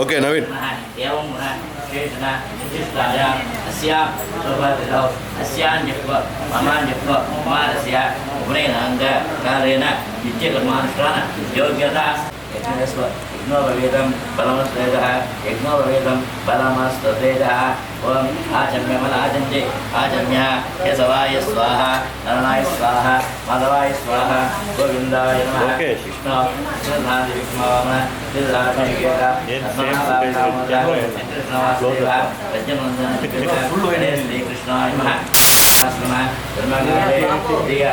Okay नवीन यज्ञोपवेदं बलमस्तेजः यज्ञोपवेदं बलमस्तेजः ओम आचम्य मलाचन्ये आचम्य केशवाय स्वाहा नरनाय स्वाहा माधवाय स्वाहा गोविन्दाय नमः कृष्ण श्रद्धांजलि विष्णुवामन श्रीराधेश्वरा श्री कृष्णाय नमः धर्मकाले प्रिय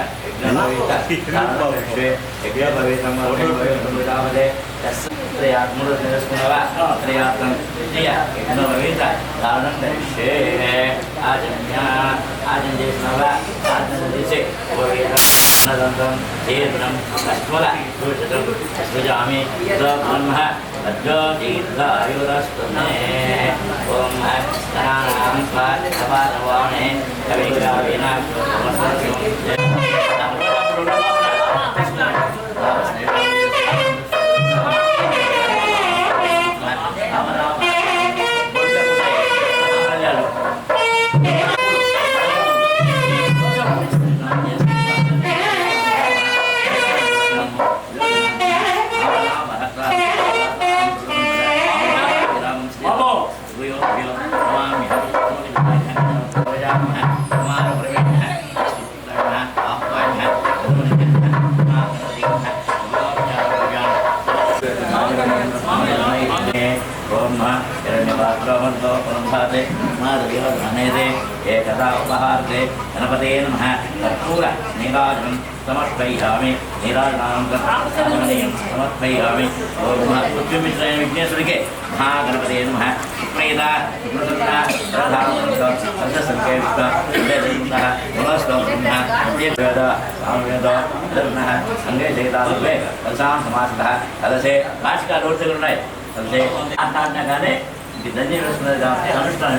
एकदा उपहारे गणपते नमः कर्पूर नीराजनं समर्पयामि नीराजनं कर्पूरं समर्पयामि ओम पुष्पमिश्रेण विघ्नेश्वरके महागणपते नमः सुप्रीता सुप्रसन्ना प्रधानमन्त्र संसर्गे विष्णुः गुणस्तोत्रः वेद सामवेद धर्मः संगे जयदालवे कलसां समासतः कलसे वार्षिक दोषगुरुनाय कलसे आत्माज्ञाने अनुष्ठान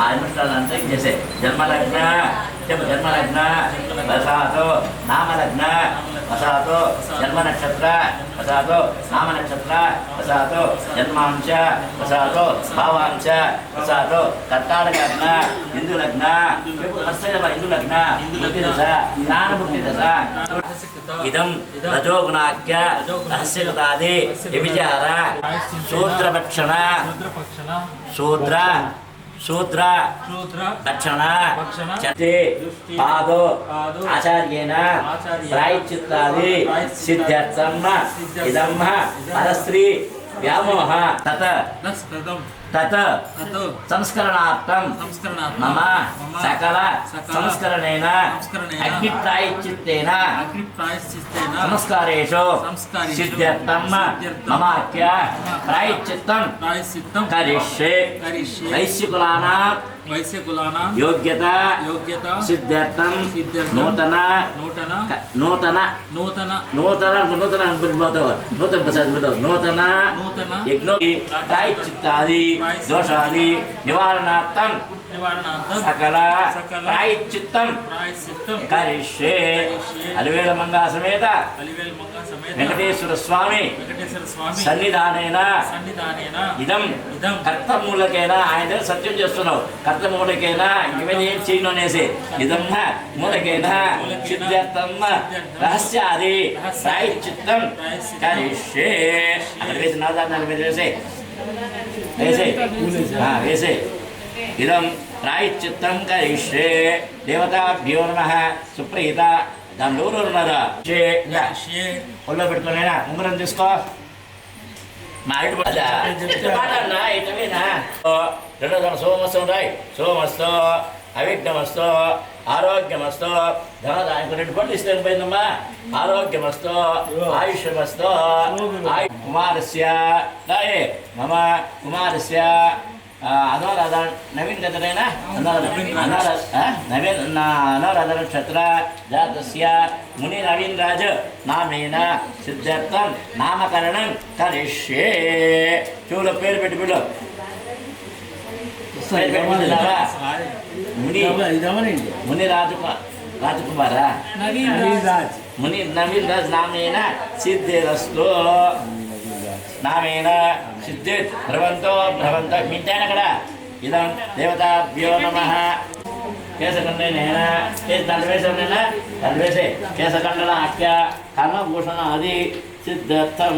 अनुष्ठान जैसे जन्मलग्न जन्मलग्न वसातो नामलग्न वसातो जन्म नक्षत्र वसातो नाम नक्षत्र वसातो जन्मांश वसातो भावांश वसातो कर्तारक लग्न हिंदू लग्न हिंदू लग्न बुद्धि दशा ज्ञान बुद्धि दशा इदं रजोगुणाख्य रहस्यगतादि विचार शूद्रभक्षण शूद्र शूद्र दक्षिण चते पादो आचार्येण प्रायश्चित्तादि सिद्ध्यर्थम इदं परस्त्री व्यामोह तत् संस्करणार्थं मम सकल संस्करणेन अग्निप्रायश्चित्तेन संस्कारेषु सिद्ध्यर्थं ममाख्य प्रायश्चित्तं करिष्ये वैश्यकुलानां योग्यता सिद्ध्यर्थं नूतन यज्ञो प्रायश्चित्तादि दोषादि निवारणार्थं सकल प्रायश्चित्तं करिष्ये अलिवेल मंगा समेत वेंकटेश्वर स्वामी सन्निधानेन इदं कर्तमूलकेन ఆయన సత్యం చేస్తున్నావు कर्तमूलकेन ఇవేం చేయను అనేసి ఇదం మూలకేన సిద్ధ్యర్థం రహస్యాది ప్రాయశ్చిత్తం కరిష్యే అక్కడ వేసి నాదాన్ని వేసి వేసి इदं प्रायश्चित्तं करिष्ये देवताभ्यो नमः सुप्रीत దండూరు ఉన్నదా ఒళ్ళో పెట్టుకునేనా ఉంగరం తీసుకో మా ఇటు పాటన్నా ఇటమేనా రెండో దాని సోమస్తు ఉంటాయి సోమస్తు అవిఘ్నమస్తు ఆరోగ్యమస్తు ధనదానికి రెండు పండ్లు ఇస్తే పోయిందమ్మా ఆరోగ్యమస్తు ఆయుష్యమస్తు కుమారస్య మమ కుమారస్య अनुराधा नवीन गतरेना नवीन अनुराधा नक्षत्र जातस्य मुनि नवीन राज नामेन सिद्ध्यर्थं नामकरणं करिष्ये चूल पेर पेट बिलो ముని రాజకుమారా ముని నవీన్ రాజ్ నామేన సిద్ధిరస్తు నామేన సిద్ధి భ్రవంతో మింటాను అక్కడ ఇదం దేవతాభ్యో నమః కేశఖండేన దండవేశమైనా దండవేసే కేశఖండన అఖ్య కర్ణభూషణ అది సిద్ధార్థం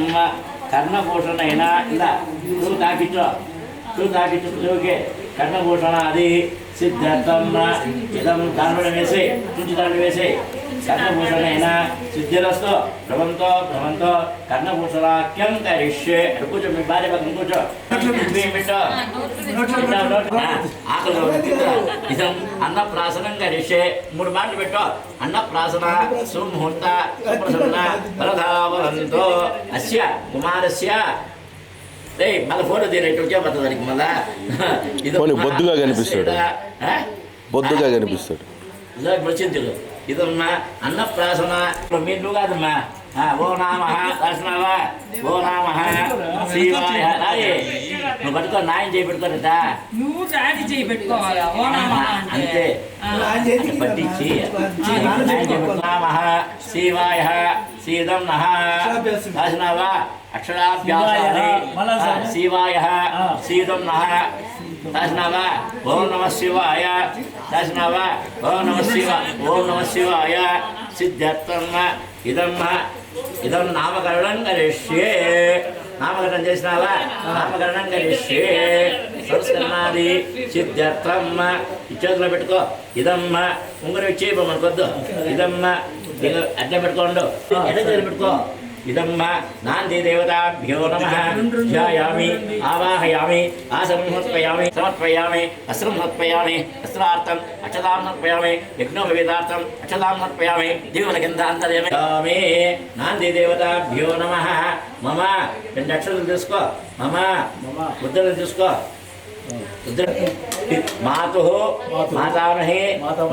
కర్ణభూషణ అయినా ఇలా నువ్వు తాకిచ్చు కర్ణభూషణ అది సిద్ధార్థం ఇదం దాని వేసి తుంచి దాన్ని వేసి కర్ణభూషణ సిద్ధిరస్తు భ్రవంతో కర్ణభూషణాఖ్యం కరిష్యే కూర్చో మీ భార్య పక్కన కూర్చో ఇదం అన్నప్రాసనం కరిష్యే 3 మాటలు పెట్టు అన్నప్రాసన సుముహూర్త సుప్రసన్న వరదావలంతో అస్య కుమారస్య మళ్ళీ ఫోటో తీరేట్టు వచ్చేపోతుంది దానికి మళ్ళా బొద్దుగా కనిపిస్తాడు బొద్దుగా కనిపిస్తాడు వచ్చింది ఇదమ్మా అన్నప్రాసన మీరు కాదమ్మా ఓ నామ రాసినావా ఓ నామ శివాయ రాయే నువ్వు పట్టుకో నాయం చేయి పెట్టుకోరట అంతే పట్టించి నామ శివాయ శీదం నః రాసినావా అక్షరాభ్యాసాన్ని శివాయ శీదం నః రాసినావా ఓం నమః శివాయ రాసినావా ఓం నమః శివాయ సిద్ధార్థం ఇదం నామకరణం కరిష్యే నామకరణం చేసినావా నామకరణం కరిష్యే సంస్కరణాది సిద్ధార్థం చేతిలో పెట్టుకో ఇదమ్మ ఉంగరం ఇచ్చి మనకొద్దు ఇదమ్మ అట్లా పెట్టుకోండు ఎడ చేతి పెట్టుకో ఇదమ్మ నాంది దేవతాభ్యో నమః ధ్యాయామి ఆవాహయామి సమర్పయామి అస్త్రం సమర్పయామి అస్త్రార్థం అక్షతాం సమర్పయామి యజ్ఞోపవేదార్థం అక్షతాం సమర్పయామి దీవనగంధాంతర్యామి నాంది దేవతాభ్యో నమః మమ 2 అక్షరాలు తీసుకో మమ ముద్రలు తీసుకో మాతుః మాతామహే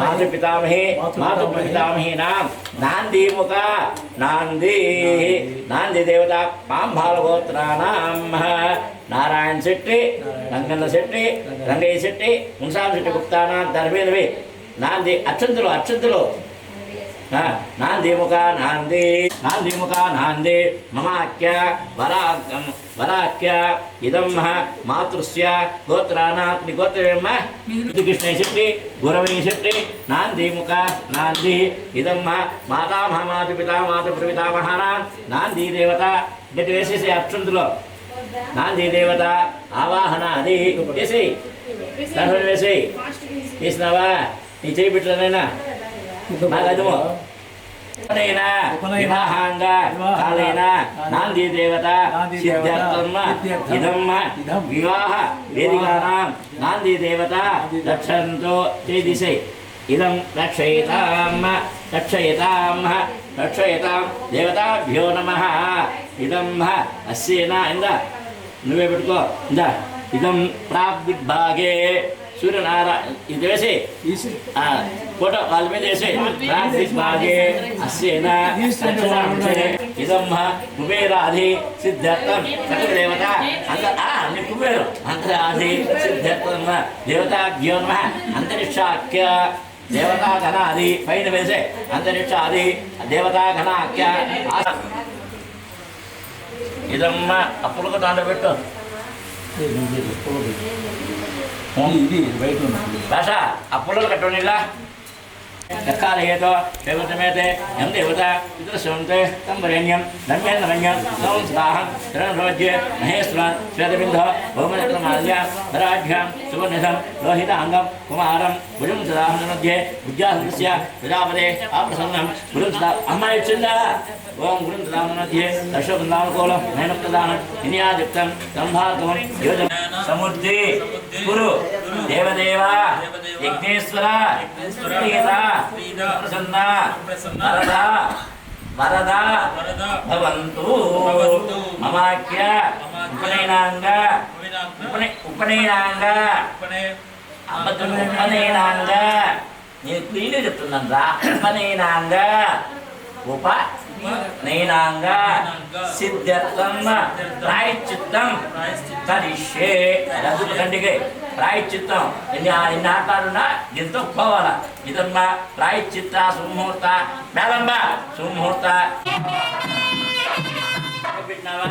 మాతృపితామహే మాతృపితామహీనాం నాందీముఖ నాంది దేవత పాంబాలగోత్రానాం నారాయణ శెట్టి రంగన్న శెట్టి రంగయ్య శెట్టి మున్సాం శెట్టి గుప్తానాం ధర్మేంద్రవి నాంది అక్షంతులు నాందీముఖ నాంది మమాఖ్య వరాఖ్య ఇదం మాతృస్య గోత్రానాత్మి గోత్రమ్మ కృష్ణ శెట్టి గురవై శెట్టి నాందీముఖ నాంది ఇదం మాతామహ మాతృపితామహానాం నాంది దేవత గట్టి వేసేసి అక్షంతులో నాంది దేవత ఆవాహన అది వేసి దాని వేసి వేసినావా నీ చేయి పెట్టలేనా నాగదుమో వివాహాంగ కాలేన నాంది దేవత సిద్ధార్థం ఇదమ్మ వివాహ వేదికానాం నాంది దేవత రక్షంతో చేదిశై ఇదం రక్షయితాం దేవతాభ్యో నమః ఇదం అస్యేన ఇందా నువ్వే పెట్టుకో ఇందా ఇదం ప్రాగ్దిగ్భాగే సూర్యనారాయణ ఇది వేసి ఫోటో వాళ్ళ మీద వేసి ప్రాగ్దిగ్భాగే అస్యేన ఇదం కుబేరాది సిద్ధార్థం సకలదేవత కుబేరు అంతరాది సిద్ధార్థం దేవతాభ్యో నమః అంతరిక్షాఖ్య దేవతాఘనాది పైన వేసే అంతరిక్షాది దేవతాఘనాఖ్య ఇదమ్మ అప్పులకు దాంట్లో పెట్టు ఇది బయట భాష అప్పులలో కట్టనిలా ఎక్కాలయేతో దేవతమేతే ఎం దేవత పితృశంతే తం వరేణ్యం ధన్యేంద్రన్యం సంస్థాహం శరణోజ్యే మహేశ్వరాన్ శ్వేతబింద భౌమనక్రమాల్య ధరాఢ్యాం సువర్ణిధం లోహితాంగం కుమారం భుజం సదాహనమధ్యే విద్యాసంస్య ప్రజాపదే ఆప్రసన్నం భుజం సదా అమ్మాయి వచ్చిందా ఓం గురుం సదాహనమధ్యే దర్శబృందానుకూలం నయనప్రదానం ఇనియాదిప్తం సంభాగవం యోజన సముద్రి గురు దేవదేవ యజ్ఞేశ్వర ప్రసన్న వరద భవంతు మమాఖ్య ఉపనయనాంగ నేను క్లీన్ చెప్తున్నాను రా ఉపనయనాంగ నైనాంగ సిద్ధ్యర్థం ప్రాయశ్చిత్తం కరిష్యే. కంటికి ప్రాయశ్చిత్తం ఎన్ని ఆటలున్నా దీంతో పోవాలా. ఇదమ్మా ప్రాయశ్చిత్త సుముహూర్త మేళంబ సుముహూర్త పెట్టినావా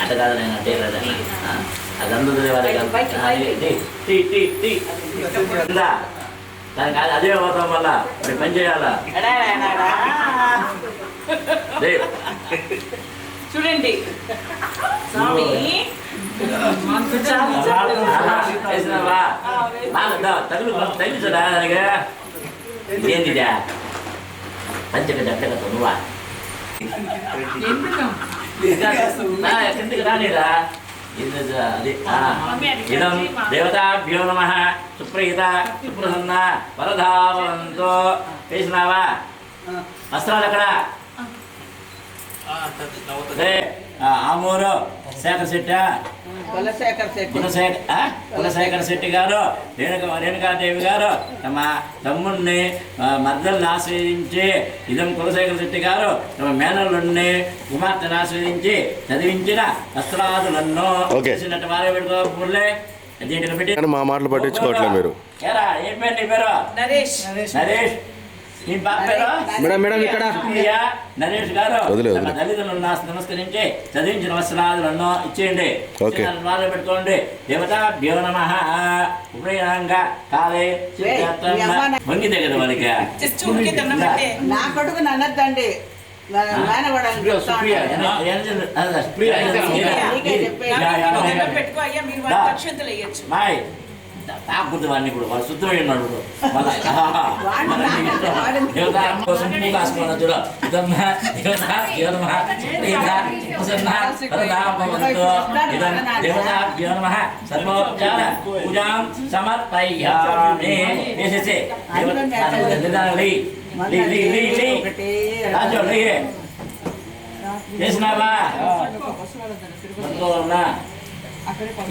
అట్ట కాదు నేను అంటే అది అందుతుంది దానికి అదే పోతాం మళ్ళా మరి పని చేయాలా. చూడండి స్వామి తగులుచడా దానిగా ఏంటిదా పంచక జట్టక నువ్వా కిందికి రానిరా. ఇదం దేవతాభ్యో నమః సుప్రీత సుప్రసన్న వరదావంతో వేసినావా వస్త్రాలు అక్కడ ఆమూరు శేఖర్ శెట్టి కులశేఖర్ శెట్టి గారు రేణుకాదేవి గారు తమ తమ్ముడిని మర్దల్ని ఆశ్రయించి ఇదం కులశేఖర్ శెట్టి గారు తమ మేనల్లుడిని కుమార్తెను ఆశ్రయించి చదివించిన వస్త్రాదులను చేసినట్టు వారే పెట్టుకోలే దీంట్లో పెట్టి మా మాటలు పట్టించుకోవట్లేదు మీరు. ఏం పేరు నీ పేరు? నరేష్. మేడం మేడం ఇక్కడ నరేష్ గారు తల్లిదండ్రులను నమస్కరించి చదివించిన వస్త్రాలను ఇచ్చేయండి. పెట్టుకోండి. దేవతాభ్యో నమః ఉపయోగ కాలే వంగితే కదా వాళ్ళకి నా కొడుకు నన్నద్దండి తాకుద్ది వాడిని ఇప్పుడు వాళ్ళు శుద్ధమై ఉన్నాడు. సర్వోపచార పూజాం సమర్పయామి. చేసినావా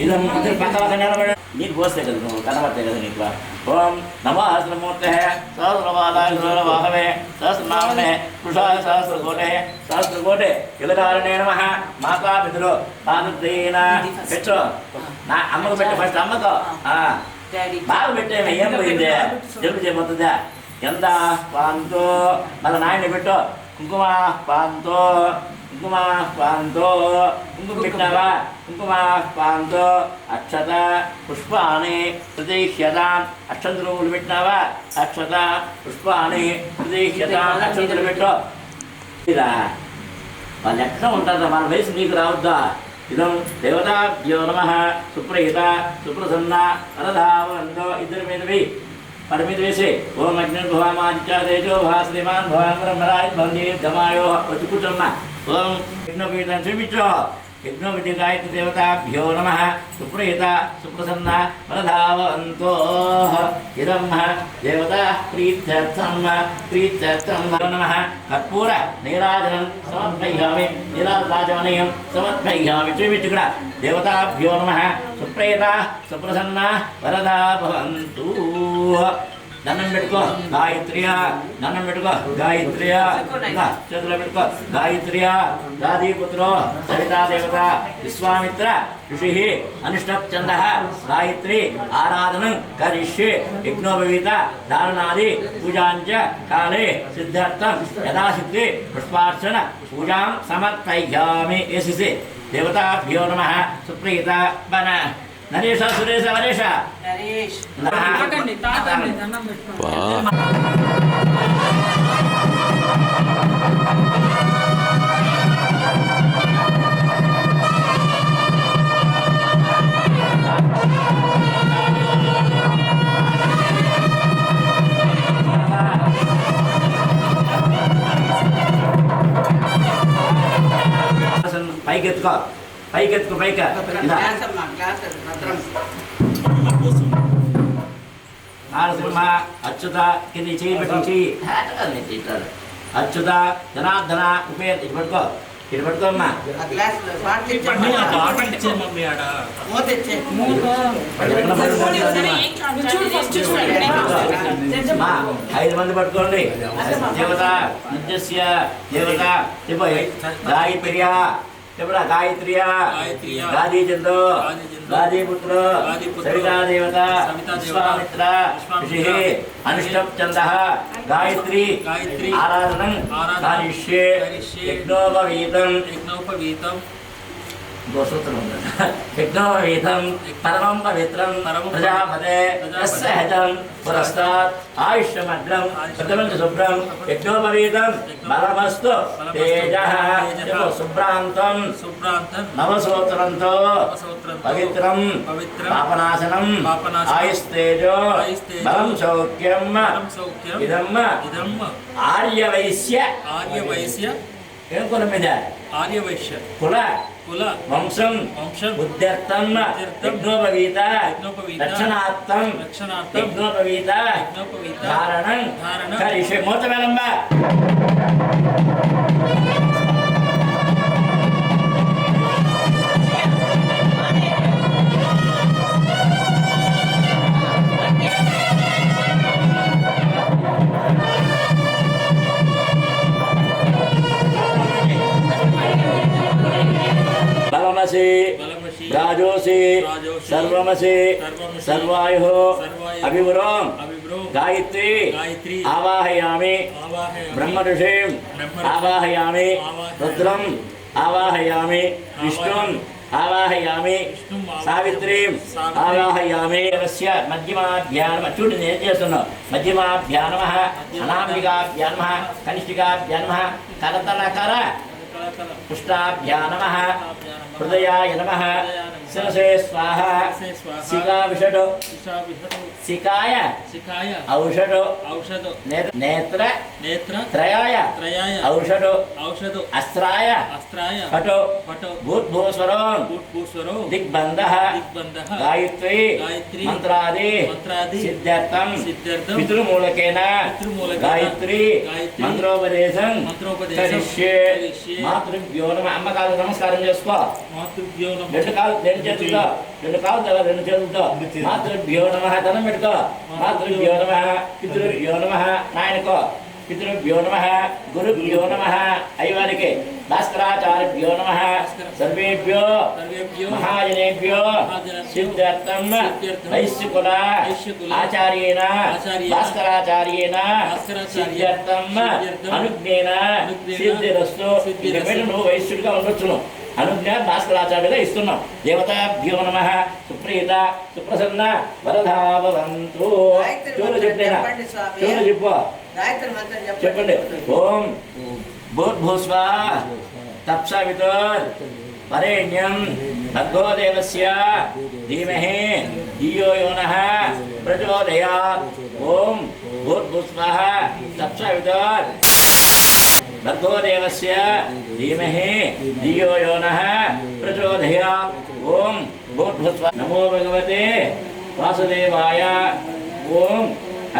ఇదం పక్కన నిలబడ నీకు పోస్తే కదా నువ్వు కనబడతాయి కదా నీకు. ఓం నమో సహస్రమూర్తే సహస్రవాహవే సహస్రనామే పురుషాయ సహస్రకోటే సహస్రకోటే ఇలకారణే నమః. మాతాపితులు పాదీన పెట్టు. నా అమ్మకు పెట్టు ఫస్ట్ అమ్మకు బాగా పెట్టేమి ఏం పోయింది జలుబు చేయబోతుందా ఎంత పాంతో మళ్ళీ నాయన పెట్టు. కుంకుమ పాంతో కుంకుమ పాంతో కుంకుమ పెట్టినావా కుంకుమ పాంతో అక్షత పుష్పాన్ని ప్రదేశ్యతాం. అక్షంతరువులు పెట్టినావా అక్షత పుష్పాన్ని ప్రదేశ్యతాం. అక్షంతలు పెట్టు. ఇలా వాళ్ళు ఎక్కడ ఉంటారా వాళ్ళ వయసు నీకు రావద్దా. ఇదం దేవతాభ్యో నమః సుప్రీత సుప్రసన్న వరదావంతో ఇద్దరి మీదవి వాడి మీద వేసి ఓం అగ్ని భవామాదిత్య తేజో భా శ్రీమాన్ భవాన్ బ్రహ్మరాజ్ భవంతి గమాయో వచ్చి కూర్చున్నా. ఓం యజ్ఞోపీఠం చూపించు. యజ్ఞోపీఠి గాయత్రి దేవతాభ్యో నమః సుప్రీత సుప్రసన్న వరదావంతో ఇదం దేవతా ప్రీత్యర్థం నమః. కర్పూర నీరాజనం సమర్పయామి. నీరాజనీయం సమర్పయామి. చూపించు కూడా దేవతాభ్యో నమః సుప్రీత సుప్రసన్న వరదా భవంతు. దండం పెట్టుకో గాయత్రియా. దండం పెట్టుకో గాయత్రియా. చేతిలో పెట్టుకో గాయత్రియా. దాదీపుత్రో సవితా దేవత విశ్వామిత్ర ఋషి అనుష్ఠప్చంద గాయత్రి ఆరాధనం కరిష్యే. యజ్ఞోపవీత దారుణాది పూజాంచ కాలే సిద్ధార్థం యథాశక్తి పుష్పార్చన పూజాం సమర్పయామి. వేసేసి దేవతాభ్యో నమః సుప్రీత బన నరేష సురేష వరేష నరేష్ తాకండి తాకండి దండం పెట్టుకోండి. వా. పైకెత్తుకో పైకెత్తుకో పైకి ఇలా గ్లాస్ అమ్మా గ్లాస్ భద్రం నారసింహ అచ్యుత కింద చేయి పెట్టి చెయ్యి అచ్యుత జనార్దన ఉపేత ఇటు పడుకో ఇటు పడుకోమ్మా ఆ గ్లాస్ మమ్మీ ఆ బాటిల్ ఇచ్చే మమ్మీ ఆడ. మూత ఇచ్చే చూడు ఫస్ట్ చూడండి. మా 5 మంది పట్టుకోండి దేవత నిత్యస్య దేవత చెప్పు గాయత్ర్యా చెప్పుడా గాయత్ర్యా గాయత్ర్యా, గాదీచంద్రో గాదీచంద్రో, గాదీపుత్రో గాదీపుత్రో, సవితా దేవత సవితా దేవత, విశ్వామిత్ర విశ్వామిత్ర, ఋషి అనుష్టం చంద గాయత్రి గాయత్రి ఆరాధనం ఆరాధనం కారిష్యే కరిష్యే, యజ్ఞోపవీతం యజ్ఞోపవీతం దోషోత్తరం యజ్ఞోపవీతం పరమం పవిత్రం పరమం ప్రజాపతే ప్రజాపతే సహజం పురస్తాత్ ఆయుష్యమగ్రం ప్రథమం శుభ్రం యజ్ఞోపవీతం బలమస్తు తేజః శుభ్రాంతం శుభ్రాంతం నవసూత్రంతో నవసూత్రంతో పవిత్రం పవిత్రం పాపనాశనం పాపనాశనం ఆయుస్తేజో ఆయుస్తేజో బలం సౌఖ్యం పరం సౌఖ్యం ఇదం ఇదం ఆర్యవైశ్య ఆర్యవైశ్య ఏం కులం మీద ఆర్యవైశ్య కుల కుల వంశం వంశం ఉద్యర్థం ఉద్యర్థం యజ్ఞోపవీత యజ్ఞోపవీత రక్షణార్థం రక్షణార్థం యజ్ఞోపవీత యజ్ఞోపవీత ధారణం ధారణం కరిష్యే మూత వేలంబ బలమసి బలమసి రాజోసి రాజోసి సర్వమసి సర్వమసి సర్వాయు సర్వాయుః అభివరం అభివ్రో గాయత్రి గాయత్రి ఆవాహయామి ఆవాహయామి బ్రహ్మఋషిం బ్రహ్మఋషిం ఆవాహయామి ఆవాహయామి రుద్రం ఆవాహయామి విష్ణుం ఆవాహయామి విష్ణుం సావిత్రీం సావిత్రీం ఆవాహయామి దేవస్య మధ్యమాభ్యానమ చూడు నేను చేస్తున్నాను మధ్యమాభ్యానమ అనామికాభ్యానమ కనిష్ఠికాభ్యానమ కరతలకర కళకళ పుష్టాభ్యానమ హృదయాయ నమః శిరసే స్వాహ శిరసే స్వాహ. శిఖావిషడు శిఖావిషడు శిఖాయ శిఖాయ ఔషడు ఔషధ నేత్ర నేత్ర త్రయాయ త్రయాయ ఔషడు ఔషధ అస్త్రాయ అస్త్రాయ పటో పటో భూద్భూస్వరం భూస్వరో దిగ్బంధః దిగ్బంధః గాయత్రి గాయత్రి మంత్రాది మంత్రాది సిద్ధార్థం సిద్ధార్థం పితృమూలకేన పితృమూలకేన గాయత్రి గాయత్రి మంత్రోపదేశం మంత్రోపదేశం కరిష్యే కరిష్యే. మాతృభ్యో నమః అమ్మకాలు నమస్కారం చేసుకో మాతృభ్యో నమః రెండు కాలు రెండు చేతులతో రెండు కాలు తల రెండు చేతులతో మాతృభ్యో నమః ధనం పెట్టుకో మాతృభ్యో నమః పితృభ్యో నమః నాయనకో పితృభ్యో నమః గురుభ్యో నమః అయ్యవారికి భాస్కరాచార్యభ్యో నమః సర్వేభ్యో సర్వేభ్యో మహాజనేభ్యో సిద్ధార్థం వైశ్యకుల ఆచార్యేణ భాస్కరాచార్యేణ సిద్ధార్థం అనుజ్ఞేన సిద్ధిరస్తు ఇది పెట్టి నువ్వు వైశ్యుడిగా ఉండొచ్చును అనుజ్ఞ భాస్కరాచార్యుగా ఇస్తున్నాం దేవతాభ్యో నమః సుప్రీత సుప్రసన్న వరదా భవంతు చూడు చెప్పేనా చూడు చెప్పు గాయత్రి మంత్రం చెప్పండి ఓం భూర్భుస్వ తప్సవితుర్ వరేణ్యం భర్గో దేవస్య ధీమహి ధియో యో నః ప్రచోదయాత్ ఓం భూర్భుస్వ తప్సవితుర్ భర్గో దేవస్య ధీమహి ధియో యో నః ప్రచోదయాత్ ఓం భూర్భుస్వ నమో భగవతే వాసుదేవాయ ఓం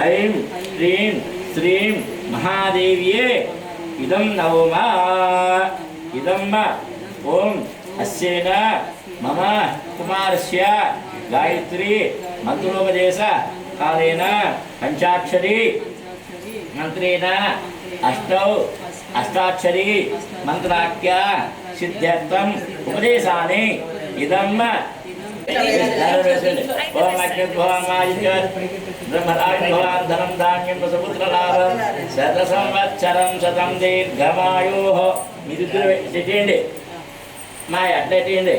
ఐం హ్రీం శ్రీం మహాదేవ్యే ఇదం నవమా ఇదం ఓం అస్యేన మమ కుమారస్య గాయత్రి మంత్రోపదేశ కాలేన పంచాక్షరి మంత్రేణ అష్టాక్షరి మంత్రాఖ్య సిద్ధ్యర్థం ఉపదేశాన్ని ఇదం ఓం బ్రహ్మరాజభవాన్ ధనం ధాన్యం సుపుత్రలాభం శత సంవత్సరం శతం దీర్ఘమాయో మీరు ఇద్దరు చేయండి మా అట్లా చేయండి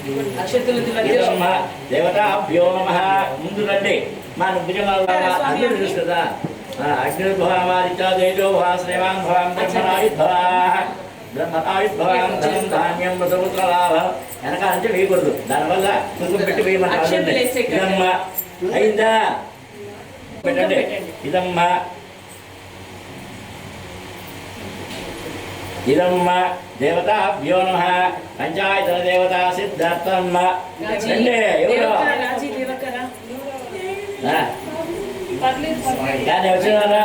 ఇదమ్మ దేవతాభ్యో నమః. ముందు రండి మా భుజంగా అందరూ తెలుసు కదా. అగ్నిర్భవామాదిత్యా తేజోభవా శ్రీమాన్ భవాం బ్రహ్మణాయుద్భవాం ధనం ధాన్యం వసపుత్రలాభ. వెనక అంటే వేయకూడదు, దానివల్ల కుంకుమ పెట్టి వేయమంటారు. ఇదమ్మ అయిందా పెట్టండి. ఇదమ్మ ఇదమ్మ దేవతాభ్యో నమః. పంచాయతన దేవత సిద్ధార్థమ్మ రండి. ఎవరు కానీ వచ్చినారా?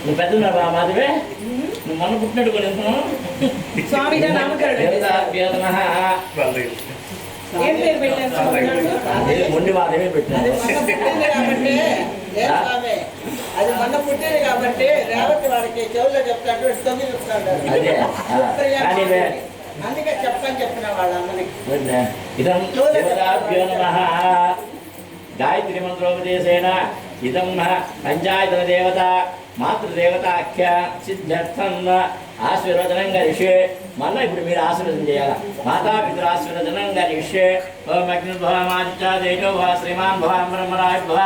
నువ్వు పెద్దన్నావా మాధవే? నువ్వు మొన్న పుట్టినట్టు కూడా దేవతాభ్యో నమః. మొండి మాధవే పెట్టాను. అది మొన్న పుట్టింది కాబట్టి రేవతి వాడికి చెవుల్లో చెప్తాడు, 9 చెప్తాడు. అందుకే చెప్పిన వాళ్ళ అమ్మని. ఇదం దేవతాభ్యో నమః. గాయత్రి మంత్రోపదేశేన ఇదం పంచాయతన దేవత మాతృదేవతాఖ్య సిద్ధ్యర్థం ఆశీర్వచనం గరిష్యే. మళ్ళీ ఇప్పుడు మీరు ఆశీర్వచనం చేయాలి. మాతాపితృ ఆశీర్వచనం గరిష్యే. ఓం అగ్నిర్భవామాదిత్యా తేజోభవ శ్రీమాన్ భవాం బ్రహ్మణాయుర్భవ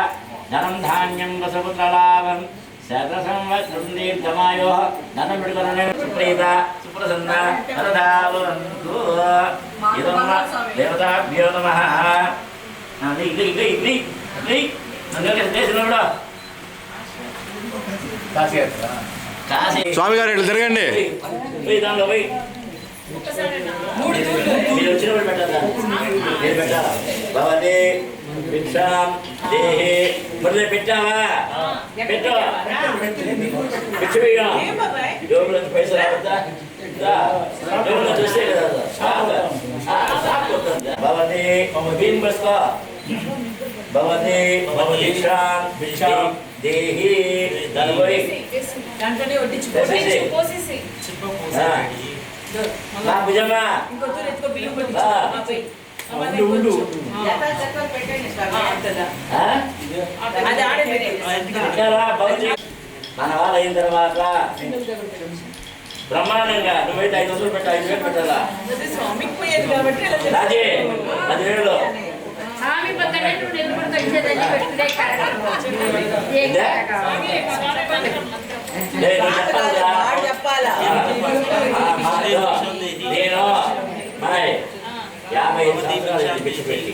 ధనం ధాన్యం వసపుత్రలాభం శత సంవత్సరం దీర్ఘమాయో ధనం విడుదలనే సుప్రీత సుప్రసన్న వరదావంతు. ఇదం దేవతాభ్యో నమః. స్వామి గారు ఇట్లా తిరగండి. దాంట్లో పోయి మీరు వచ్చినప్పుడు పెట్టాలా? నేను పెట్టాలా? భవతి భిక్షాం దేహి. మొదలు పెట్టావా? పెట్టు. పిచ్చి వెయ్యా. జోబులో నుంచి పైసలు రావద్దా? జోబులో చూస్తే కదా. భవతి భీం బస్తా. భవతి భిక్షాం దేహి. దాని పోయి నా భుజమా మన వాళ్ళు అయిన తర్వాత బ్రహ్మాండంగా నువ్వైతే 500 పెట్టా, 5,000 పెట్టాలా? రాజే 10,000 నేను 55 సంవత్సరాలు పిచ్చి పెట్టి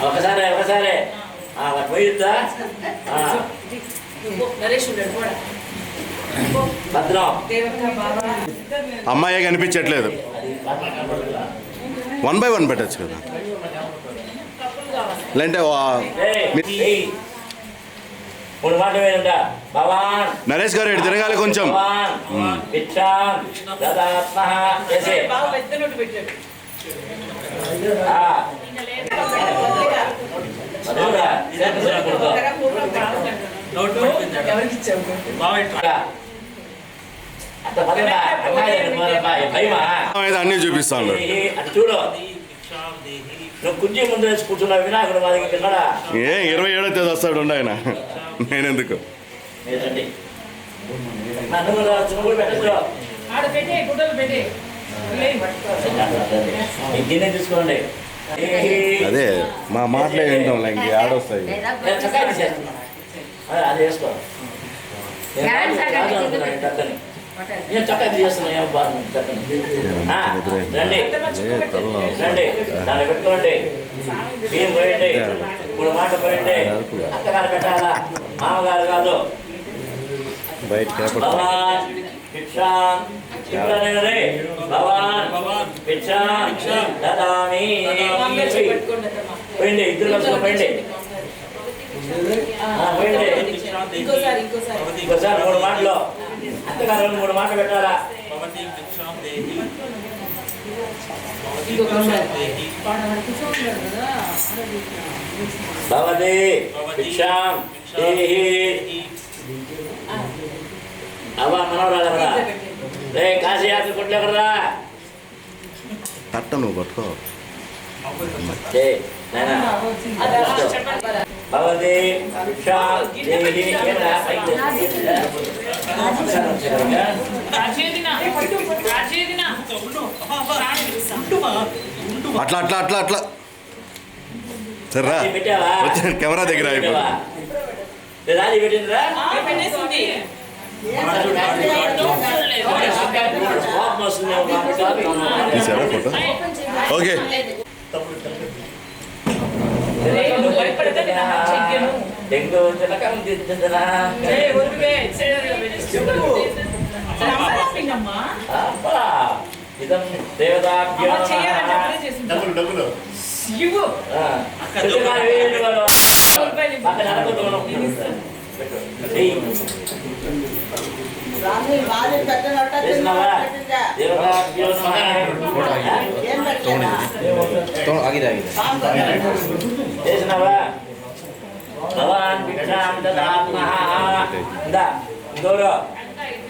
ఒకసారి పోయిద్దా? భద్రం అమ్మాయి కనిపించట్లేదు. 1 by 1 పెట్టచ్చు కదా. లేదంటే మూడు మాట వేయంట. భవాన్ నరేష్ గారు ఇటు తిరగాలి కొంచెం. అన్నీ చూపిస్తాను. చూడు నువ్వు కుర్చీ ముందు వేసి కూర్చున్నావు. వినాయకుడు మా దగ్గర తిన్నాడా? 27వ తేదీ వస్తాడు ఆయన. నేనెందుకు గిన్నె తీసుకోండి. అదే మా మాటలే వింటాం. ఇంక ఆడొస్తాయి. అది వేసుకో. చక్కగా చేస్తున్నాయి. రండి రండి, దాన్ని పెట్టుకోండి. బియ్యం పోయండి, 3 మాట పోయండి. అత్తగారు పెట్టాలా, మామగారు కాదు. భవాన్ భిక్షాం భవాన్ భిక్షాం దదామి. పోయింది, ఇద్దరు కలిసి పోయిండి. పోయిండి ఇంకోసారి 3 మాటలు. అత్తగారు 3 మాటలు పెట్టాలా? భవతి భిక్షాం దేహి. అవ్వ మనవరాలు ఎవరా? రే కాశీయాత్ర కొట్లు ఎవరా? తట్ట నువ్వు పట్టుకో. భవతి భిక్షాదేహి అట్లా అట్లా అట్లా అట్లా సరేరా వచ్చి కెమెరా దగ్గర అయిపోయి రాజీ పెట్టిందిరా తీసారా ఫోటో ఓకే డెంగు తిలకం దిద్దరా ఇదం దేవతాభ్యో డబ్బులు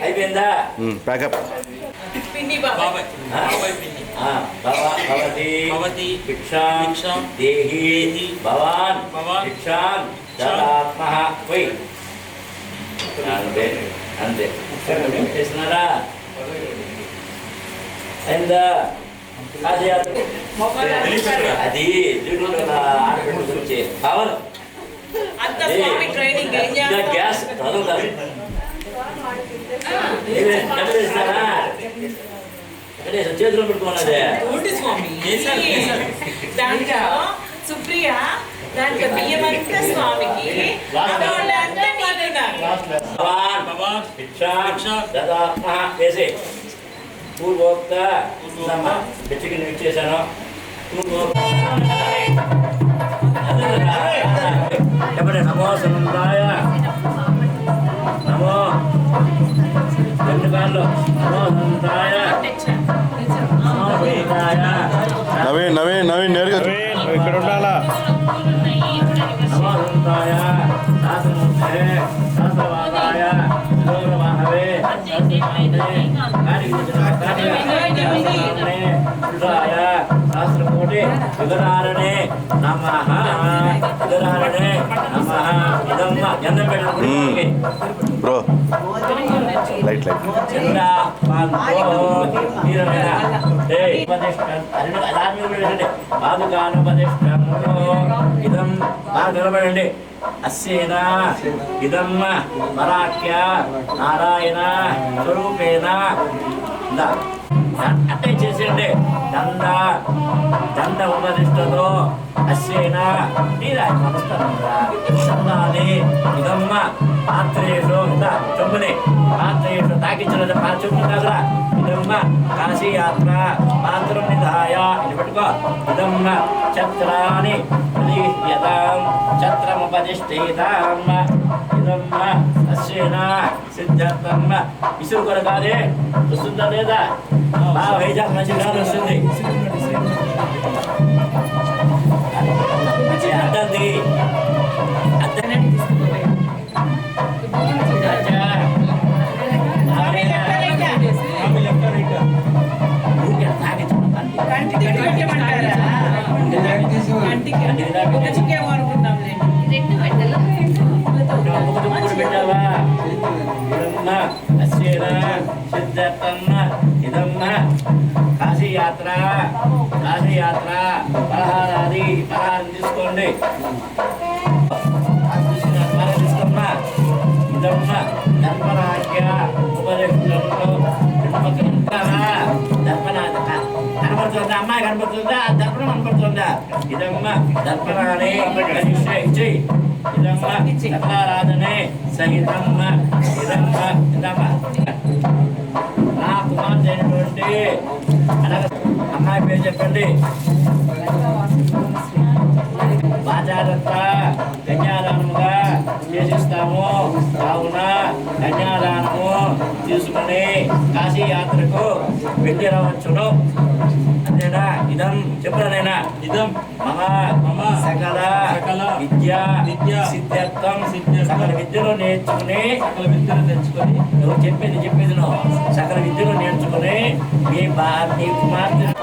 అయిపోయిందా ప్యాకప్ భవతి భిక్షాం దేహి భవాన్ భిక్షాం దదాత్మః వై అంతే అంతే చేస్తున్నారా అయిందా అది అది ఆడబిడ్డ గురించి పవన్ గ్యాస్ చదువుతారు చేతిలో పెట్టుకున్నదే దాంట్లో సుప్రియ దాంట్లో బియ్యం అంతా స్వామికి వేసి పూర్వోక్త పిచ్చికి ఇచ్చేసాను చెప్పండి నమో సముదాయ నమో రెండు కాళ్ళు నమో సముదాయ నమో సముదాయ నవీన్ నవీన్ నవీన్ నేరుగా ఇక్కడ ఉండాలా నమో సముదాయ శాసనమూర్తే శాస్త్రవాదాయ గౌరవాహవే శాస్త్రకోటి యుగనారణే నమః యుగనారణే నమః ఇదమ్మ ఎన్నం పెట్టండి బ్రో లైట్ లైట్ చంద్ర పాంతో వీరమైన పాదుకానుపదిష్టము ఇదం బాగా నిలబడండి అస్యేన ఇదం పరాఖ్య నారాయణ స్వరూపేణ అంటే చేసేయండి దండ దండ ఉపదిష్టతో అస్యేన నీరా దండాన్ని ఇదమ్మ పాత్రేషు ఇంత చెంబుని పాత్రేషు తాకించిన చెంబు కదా ఇదమ్మ కాశీయాత్ర పాత్రం నిధాయ ఇది పెట్టుకో ఇదమ్మ ఛత్రాన్ని ప్రతిష్ఠితాం ఛత్రముపదిష్ఠితాం ఇదమ్మ అస్యేన సిద్ధార్థమ్మ ఇసురు కొరకాదే వస్తుందా లేదా బాగా వైజాగ్ మంచి గాలి వస్తుంది అడ్డంది కాశీయాత్ర కాశీయాత్ర పలహారాది పలహారం తీసుకోండి తీసుకోమ్మా ఇదమ్మ ధర్మరాజ్య ఉపదేశంలో ధర్మనాథ కనపడుతుందా అమ్మాయి కనపడుతుందా దర్పణం కనపడుతుందా ఇదమ్మ దర్పణాన్ని ఇచ్చి ఇదమ్మ సకలారాధనే సహితమ్మ ఇదమ్మ ఇదమ్మ నా కుమార్తె అయినటువంటి అమ్మాయి పేరు చెప్పండి బాజారత్త కన్యాదానముగా చేసిస్తాము కావున కన్యాదానము తీసుకుని కాశీయాత్రకు వెళ్ళి రావచ్చును అంతేనా ఇదం చెప్పునైనా ఇదం మమ సకల విద్య సిద్ధార్థం సకల విద్యలో నేర్చుకుని నువ్వు చెప్పేది నువ్వు సకల విద్యలో నేర్చుకుని నీ కుమార్తె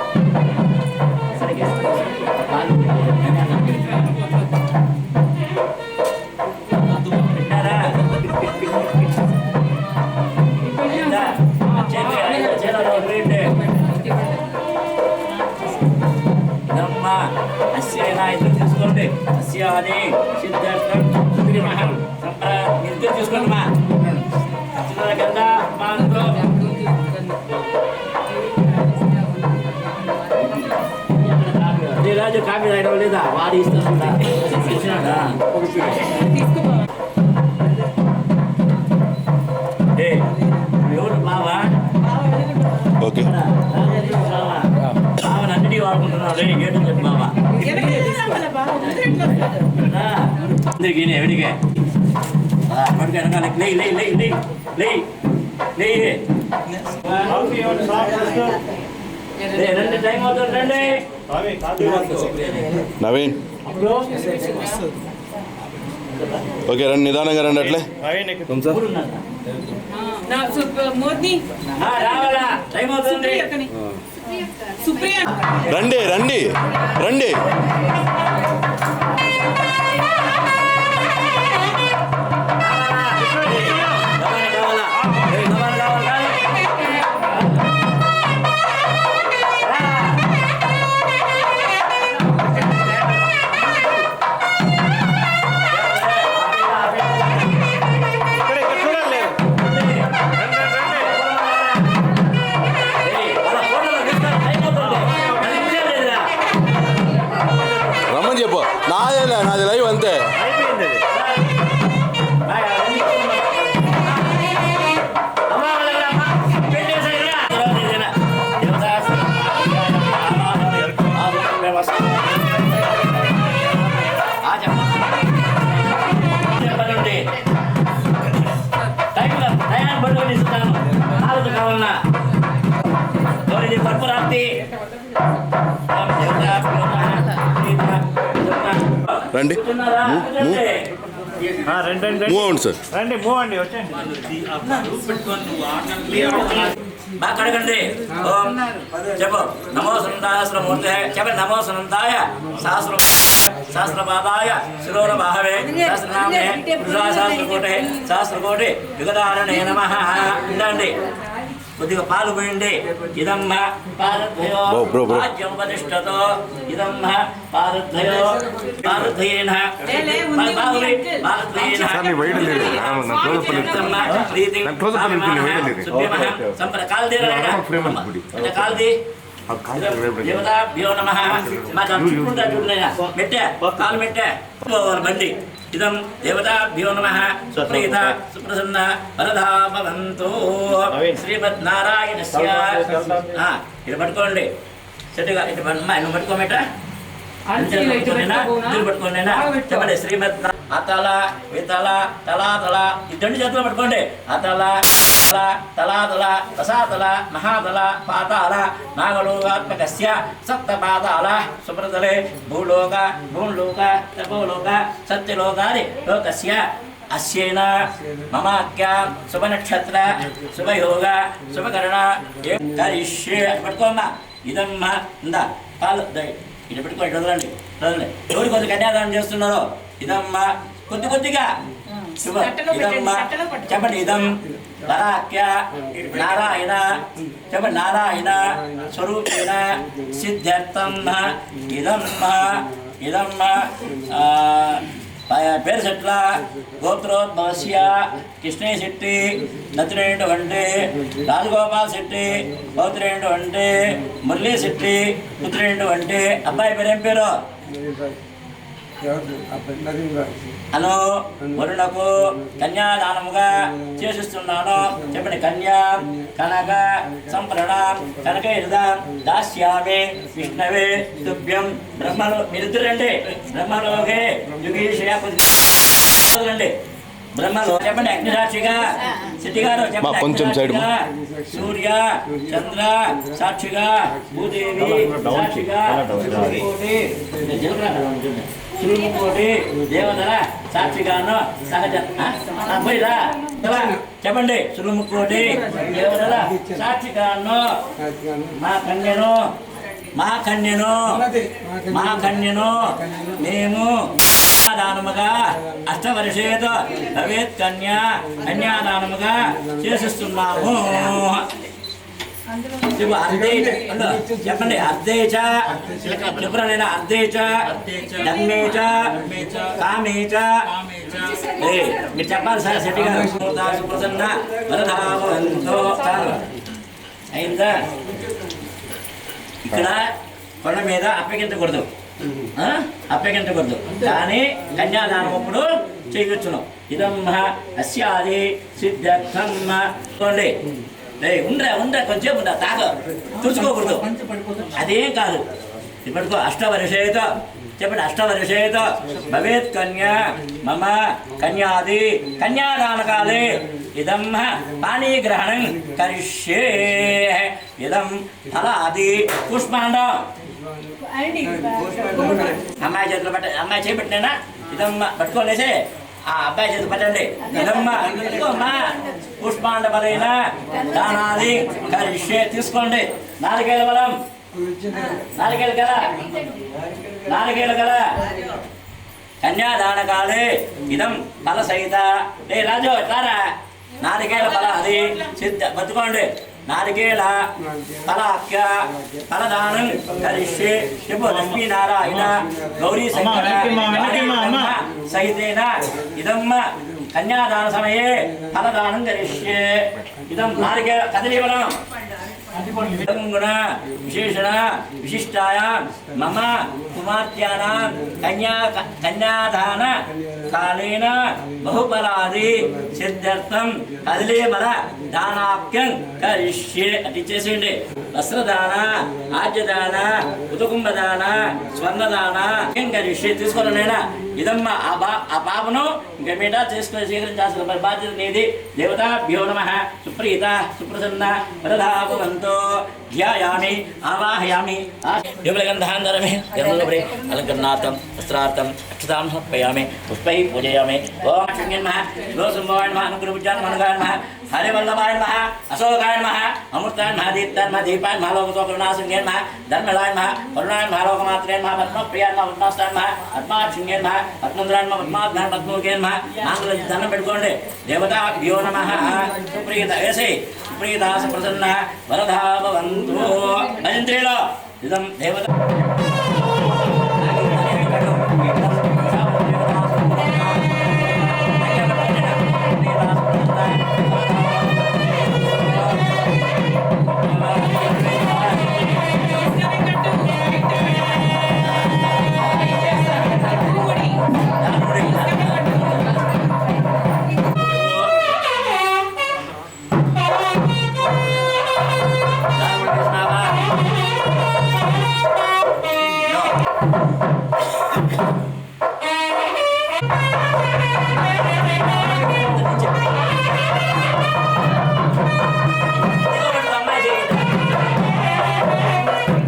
పట్టుకోండి అస్యాది సిద్ధార్థం సుగ్రీమహం సంప్ర ఇద్దరు చూసుకోండి మా చిన్న కింద మాతో రాజు కాపీ రాయడం లేదా వాడి ఇస్తున్నా ఎవరు బావా ఓకే బావని అన్నిటి వాడుకుంటున్నాడు ఏంటని చెప్పి బావా అందరికి ఎవరికే పడుకు వెనకాల లే లే లే లే లే లే రండి టైం అవుతుంది రండి నవీన్ ఓకే రండి నిదానంగా రండి అట్లే మోర్ని రావాలా టైం అవుతుంది సుప్రియ రండి రండి రండి రమ్మని చెప్పు నాది లైవ్ అంతే కావాలన్నా పర్పురాత్రి రండి మూవ్ అవ్వండి సార్ రండి మూవ్ అండి వచ్చేయండి బాగా కడగండి ఓం చెప్పు నమో సనంతాయ చెప్పండి నమో సనంతాయ సహస్రపాదాయ శిరోర బాహవే సహస్రనామే సహస్రకోటి సహస్రకోటి యుగదారణే నమః ఇందండి కొద్దిగా పాలు పోయండి ఇదమ్మ పాదద్వయో రాజ్యం ప్రతిష్టతో ఇదమ్మ పాదద్వయో పాదద్వయేన దేవతాభ్యో నమః మెట్టే కాలు మెట్టే బండి ఇదం దేవతాభ్యో నమః సుప్రీత సుప్రసన్న వరదా భవంతు శ్రీమన్నారాయణస్య ఇది పట్టుకోండి చెట్టుగా ఇటు నువ్వు పట్టుకోమేట పట్టుకోండి చెప్పండి శ్రీమద్ అతల వితల తలాతల ఇద్దరు చేతులు పట్టుకోండి అతల తలాతల రసాతల మహాతల పాతాల నాగలోకాత్మకస్య సప్తపాతాల సుప్రతలే భూలోక భూలోక తపోలోక సత్యలోకాది లోకస్య అస్యేన మమాఖ్య శుభనక్షత్ర శుభయోగ శుభకరణ కరిష్యే పట్టుకోమ్మా ఇదమ్మ ఇందా పాలు ఇటు పెట్టుకోండి వదలండి వదలండి ఎవరు కొద్ది కన్యాదానం చేస్తున్నారో ఇదమ్మ కొద్దిగా శుభ ఇదమ్మ చెప్పండి ఇదం వరాఖ్య నారాయణ చెప్పండి నారాయణ స్వరూపేణ సిద్ధార్థం ఇదమ్మ పేరు చెట్ల గోత్రోద్భవస్య కృష్ణయ్య శెట్టి నచ్చినటువంటి రాజగోపాల్ శెట్టి పౌత్రైనటువంటి మురళీ శెట్టి పుత్రైనటువంటి అబ్బాయి పేరు ఏం పేరు అను వరుణకు కన్యాదానముగా చేసిస్తున్నాను చెప్పండి కన్యా కనక సంప్రణ కనకైర్దాం దాస్యామి విష్ణవే తుభ్యం బ్రహ్మలో మీరిద్దరండి బ్రహ్మలోకే యుగీషయండి బ్రహ్మలో చెప్పండి అగ్నిసాక్షిగా శెట్టి గారు చెప్పండి కొంచెం సైడ్ సూర్య చంద్ర సాక్షిగా భూదేవి సాక్షిగా సురుముకోటి దేవతల సాక్షిగాను సహజ పోయిరా చెప్పండి సురుముకోటి దేవతల సాక్షిగాను మా కన్యను మేము దానముగా అష్టవర్షేత భవేత్ కన్యాదానముగా చేసిస్తున్నాము చెప్పు అర్ధే చెప్పండి అర్ధేచ చెప్పనైనా అర్ధేచ ధర్మేచ కామేచ మీరు చెప్పాలి సార్ శెట్టి గారు సుప్రసన్న వరదావంతో చాలు అయిందా ఇక్కడ కొండ మీద అప్పగించకూడదు అప్పగించకూడదు కానీ కన్యాదానం అప్పుడు చేయొచ్చును ఇదం అస్యాది సిద్ధార్థం చూడండి ఉండ్రా కొంచెం ఉండ తాగ చూసుకోకూడదు అదేం కాదు ఇప్పటికో అష్టవర్షేత చెప్పండి అష్టవర్షేత భవేత్ కన్యా మమ కన్యాది కన్యాదానకాలే ఇదం పానీగ్రహణం కరిష్యే ఇదం ఫలాది పుష్పాండం అమ్మాయి చేతులు పట్ట అమ్మాయి చేపెట్టినా ఇదమ్మా పట్టుకోలేసే ఆ అబ్బాయి చేతులు పట్టండి ఇదమ్మా ఇదిగోమ్మా పుష్పాండ బలైన దానాది కరిష్యే తీసుకోండి నాలుగేళ్ళ బలం నాలుగేళ్ళు కదా కన్యాదానకాలే ఇదం ఫల సహిత ఏ రాజు ఎట్లారా నాలుగేళ్ళ ఫల అది సిద్ధ బతుకోండి నాలుగేళ్ళ ఫలాఖ్య ఫలదానం కరిష్యే చెప్పు లక్ష్మీనారాయణ గౌరీ శంకర సహితేన ఇదమ్మ కన్యాదాన సమయే ఫలదానం కరిష్యే ఇదం నాలుగేళ్ళ కదలీవనం గుణ విశేషణ విశిష్టాయ మమ కుమార్తెనాం కన్యాదాన కాలేన బహుఫలాది సిద్ధార్థం కదిలేబల దానాఖ్యం కరిష్యే అది చేసేయండి వస్త్రదాన ఆద్యదాన ఉతకుంభదాన స్వర్ణదాన కరిష్యే తీసుకోవాలి నైనా ఇదమ్మ ఆ పాపను ఇంకా మీద చేసుకుని స్వీకరించాల్సిన బాధ్యత నీది దేవతాభ్యో నమః సుప్రీత సుప్రసన్న వరదాభవంతో ధ్యాయామి ఆవాహయామి విమలగంధాంధరమే గంధోపరి అలంకరణార్థం వస్త్రార్థం అక్షతాం సమర్పయామి పుష్పై పూజయామి ఓం శృంగన్మః శివోసుంభవాయ నమః అనుగ్రహభుజాయ నమః నమః హరివల్లభాయ నమః అశోకాయ నమః అమృతాయ నమః దీప్తాయ నమః దీపాయ నమః లోకశోకరుణాశృంగే నమః ధర్మలాయ నమః కరుణాయ నమః లోకమాత్రే నమః పద్మప్రియాయ నమః పద్మాస్తాయ నమః పద్మాక్షింగే నమః పద్మంద్రాయ నమః పద్మాభ్యాయ పద్మోకే నమః నాంగుల దండం పెట్టుకోండి దేవతాభ్యో నమః సుప్రీత వేసి సుప్రీత సుప్రసన్న వరదా భవంతు భజంత్రిలో ఇదం దేవత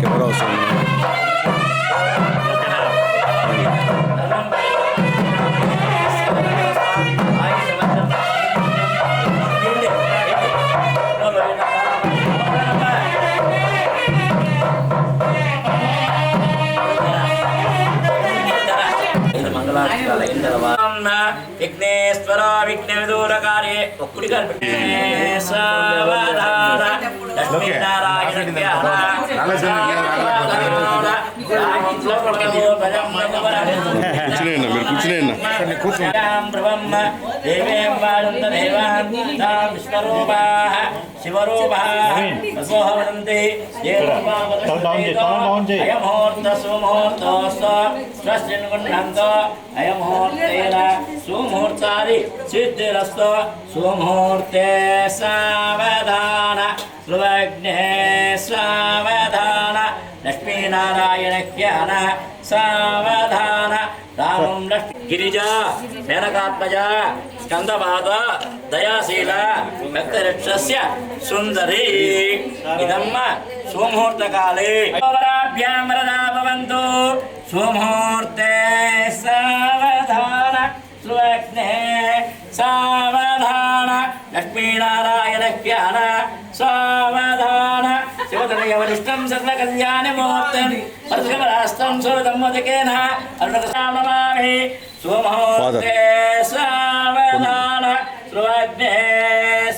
కెమెరా వస్తుంది విఘ్నేశ్వర విఘ్న విదూరకార్యే ఒక్కడి సావధాన లక్ష్మీనారాయణ సుముహూర్తాది సిద్ధిరస్తో సుముహూర్తే సావధాన ధ్రువగ్నే సావధాన లక్ష్మీనారాయణ జ్ఞాన సావధాన రామం లక్ష్మీ గిరిజా మేనకాత్మజ స్కందపాద దయాశీల భక్తరక్షస్య సుందరీ ఇదమ్మ సుముహూర్తకాలే వరాభ్యాం వరదా భవంతు సుముహూర్తే సావధాన ధ్రువగ్నే సావధాన లక్ష్మీనారాయణ జ్ఞాన సావధాన శివతనయ వరిష్టం సర్వకళ్యాణమూర్తం పరశురాస్తం సోదమ్మదకేన అరుణకసామమామి సుముహూర్తే సావధాన ధ్రువగ్నే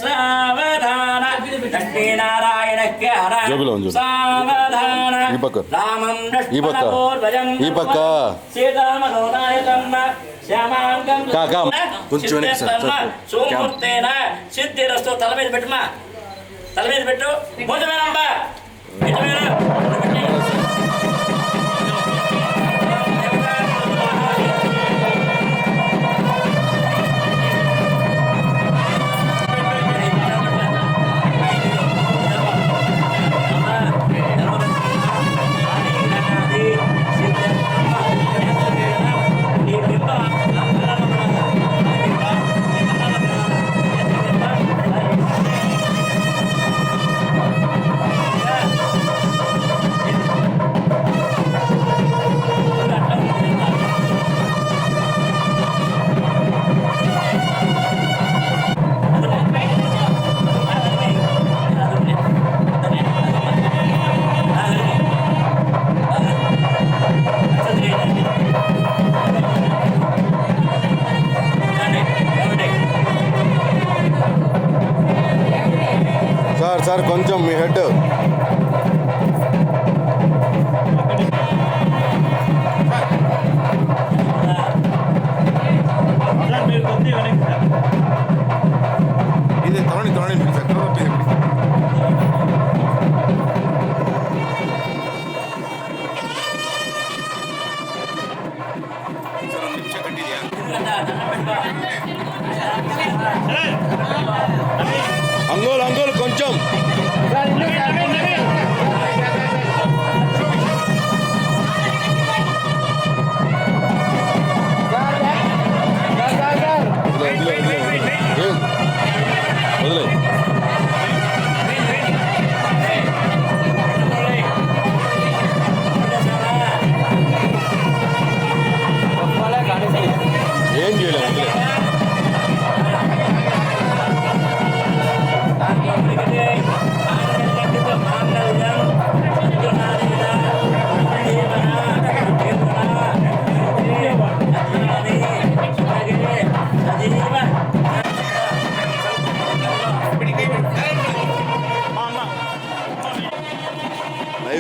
సావధాన లక్ష్మీనారాయణ జ్ఞాన జోబులో ఉంది చూడు. ఈ పక్క. ఈ పక్క. ఈ పక్క. కా. కొంచెం వెనక్కి సార్. సోమూర్తేన సిద్ధిరస్తు. తల మీద పెట్టుమా, తల మీద పెట్టు. భుజమేనమ్మా సార్ కొంచెం మీ హెడ్. మీరు కొద్దిగా వెనక్కి సార్. ఇది తొలని అంగోలు కొంచెం. వదిలే. ఏం చేయలేము, వదిలే.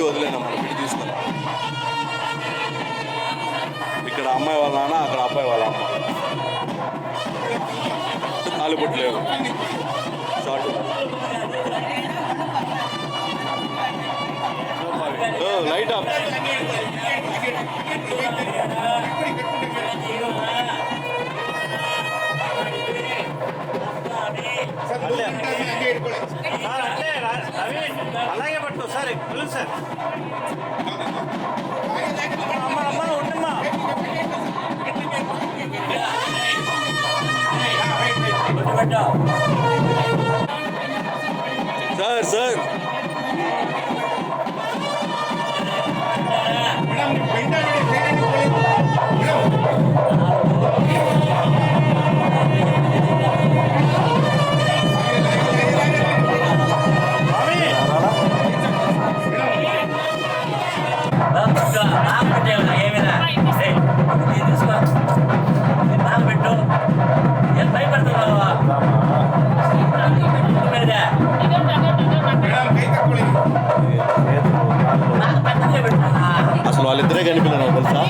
వదిలేనా మనం పిడి తీసుకుని. ఇక్కడ అమ్మాయి వాళ్ళ నాన్న, అక్కడ అబ్బాయి వాళ్ళ అమ్మ. తాలిబొట్టు లేవు, షార్ట్. Light of. అలాగే పట్టు సార్. పిలుసు సార్. అమ్మ ఉండమ్మా. సార్ అసలు వాళ్ళిద్దరే కనిపించను తెలుసా.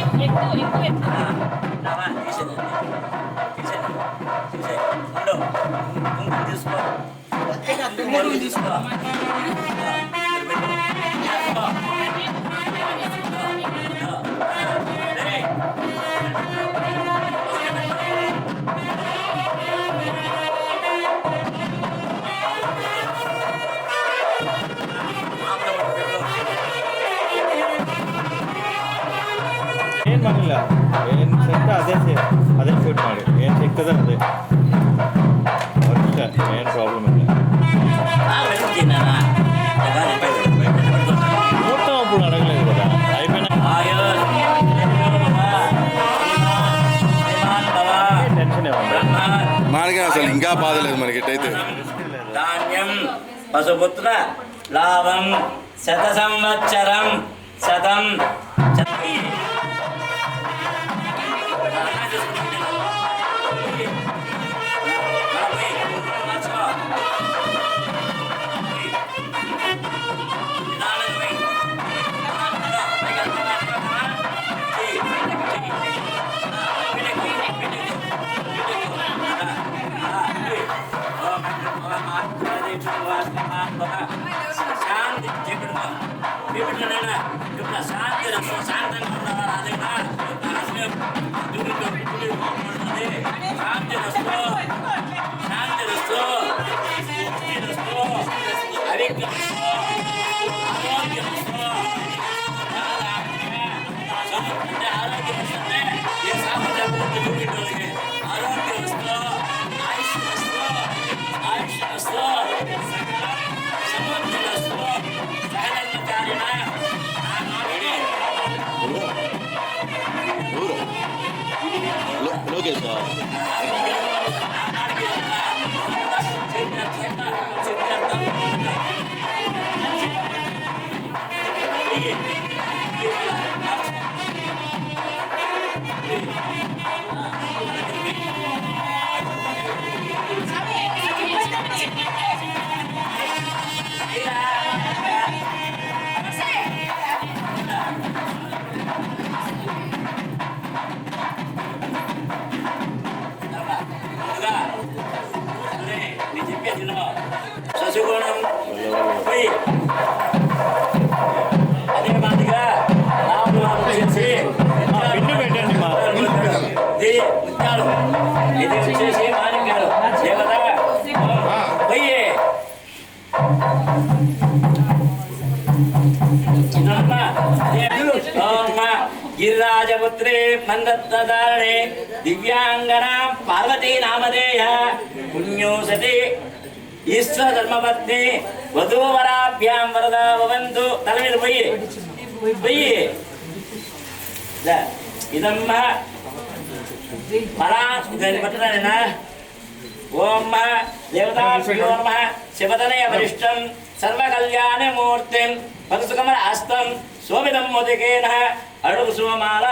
ಏನು ಮಾಡಲಿಲ್ಲ, ಏನು ಸಿಕ್ಕ ಅದೇ ಶೂಟ್ ಮಾಡಿ, ಏನು ಸಿಕ್ಕದ ಅದೇ ಅಷ್ಟೇ, ಏನು ಪ್ರಾಬ್ಲಮ್ ಇಲ್ಲ. మొత్తం అప్పుడు అడగలేదు కదా, అయిపోయినా టెన్షన్ మనకి అసలు ఇంకా బాధలేదు మనకి ఎట్టయితే. ధాన్యం పశుపుత్ర లాభం శత సంవత్సరం శతం. అంటే ఆరోగ్యం వస్తుంటే ఏ సామర్థ్యం చూపించడానికి ఆరోగ్యం వస్తూ ఆయుష్ వస్తూ ఆయుష్ వస్తూ సమృద్ధి వస్తూ సకలకారిణ లోకేష్ శశికోణం పోయి అదే మాదిగా రాములు చేసి పిండి పెట్టండి మా ఇది ముత్యాలు ఇది వచ్చేసి మాణిక్యాలు దేవత పోయి గిరిరాజపుత్రే మందత్తారణే దివ్యాంగన పార్వతీ నామధేయ పుణ్యో సతి ఈశ్వర ధర్మపత్ని వధూవరాభ్యాం వరదా భవంతు తల మీద పోయి పోయి ఇదమ్మ పరా దాన్ని పట్టుదానేనా ఓం దేవతాభ్యో నమః శివతనయ వరిష్టం సర్వకళ్యాణమూర్తిం పదసుకమల హస్తం శోభితం మోదికేన అడుగు శుభమాల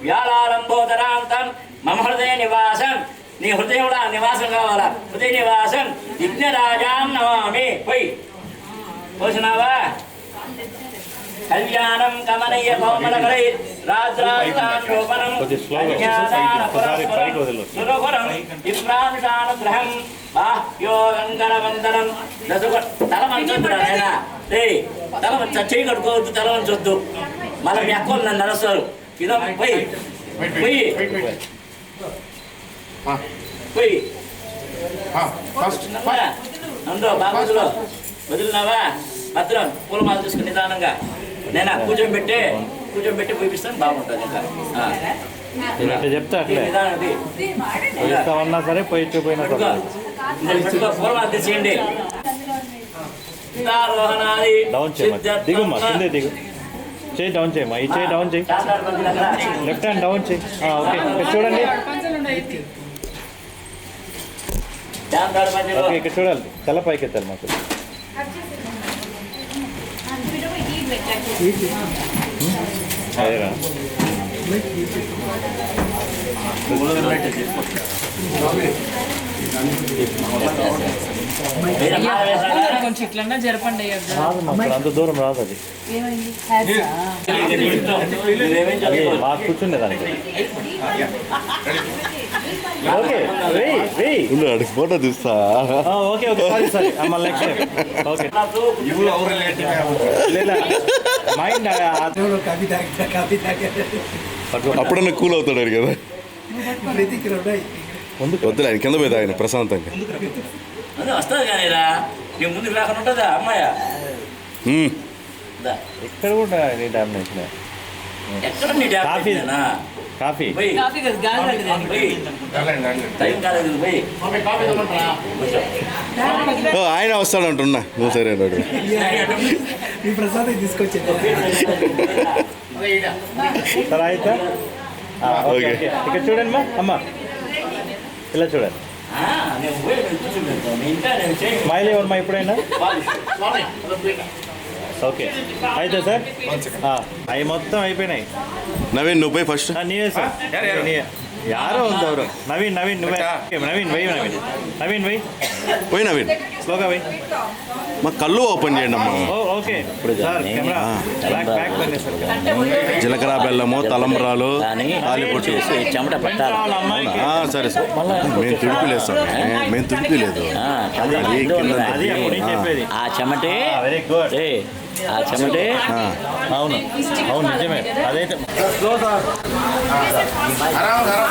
వ్యాలాలంబోదరాంతం మమ హృదయ నివాసం నీ హృదయం కూడా నివాసం కావాలా హృదయ నివాసం విఘ్నరాజాం నమామి పోయి పోసినావా కళ్యాణం కమనీయ కోమలకరై రాజ్రాజాశోభనం సురగురం విప్రాంశానుగ్రహం బాహ్యోగంగరవందనం తల మంచొద్దురా నాయనా రే తల చేయి కడుకోవద్దు తల మంచొద్దు మళ్ళీ మీ అక్క నన్ను నడుస్తారు ఇదం పోయి పోయి పోయి నందో బాబులో వదిలినావా భద్రం పూలమాల తీసుకుని నిదానంగా నేను కూర్చోబెట్టి పోయిస్తాను బాగుంటుంది ఇంకా చెప్తా అట్లే నిదానం పోయిస్తామన్నా సరే పోయిపోయినా సరే పూలమాల తీసేయండి డౌన్ చేయమ్మా దిగుమ్మా కిందే దిగు చేయి డౌన్ చేయమ్మా ఈ చేయి డౌన్ చేయి లెఫ్ట్ హ్యాండ్ డౌన్ చేయి ఓకే ఇక్కడ చూడండి ఓకే ఇక్కడ చూడాలి తల పైకి ఎత్తాలి మాకు అదేరా కొంచెం ఇట్లన్నా జరపండి అయ్యా. రాదు మాకు అంత దూరం రాదు అది అది మాకు కూర్చుండే దానికి ఓకే వెయ్యి ఫోటో తీస్తా ఓకే ఓకే సారీ సారీ మళ్ళీ నెక్స్ట్ టైం ఓకే లేదా మైండ్ అప్పుడన్నా కూల్ అవుతాడు కదా వద్దులే ఆయన కింద పోయి ఆయన ప్రశాంతంగా అదే వస్తుంది కానీ రా నీ ముందుకు రాకుండా ఉంటుందా అమ్మాయ ఇక్కడ కూడా నీ డామినేషన్ ఎక్కడ నీ కాఫీ డాక్టర్ కాఫీ పోయి కాఫీ కదా గాలి పడదు పోయి టైం కాలేదు పోయి ఓ ఆయన వస్తాడంటున్నా నువ్వు సరే అన్నాడు సరే అయితే ఓకే ఇక్కడ చూడండి మా అమ్మ ఇలా చూడండి నేను పోయి కూర్చుంటాను మీ ఇంట్లో నేను చేయి స్మైల్ ఇవ్వమ్మా ఎప్పుడైనా ఓకే అయితే సార్ అవి మొత్తం అయిపోయినాయి నవీన్ నువ్వు పోయి ఫస్ట్ నీవే సార్ యారో ఉందెవరు నవీన్ నవీన్ నువ్వే నవీన్ వెయ్యి నవీన్ వెయ్యి పోయి నవీన్ స్లోగా వెయ్యి మా కళ్ళు ఓపెన్ చేయండి అమ్మా ఓకే సార్ కెమెరా బ్యాక్ బండి సార్ జీలకర్ర బెల్లము తలంబరాలు తాలిపొట్టు చెమట పట్టాలి అమ్మాయికి సరే సార్ మేము తుడిపిలేదు సార్ మేము తుడిపిలేదు అది అప్పుడు నేను చెప్పేది ఆ చెమటే వెరీ గుడ్ ఆ చెమటే అవును అవును నిజమే అదైతే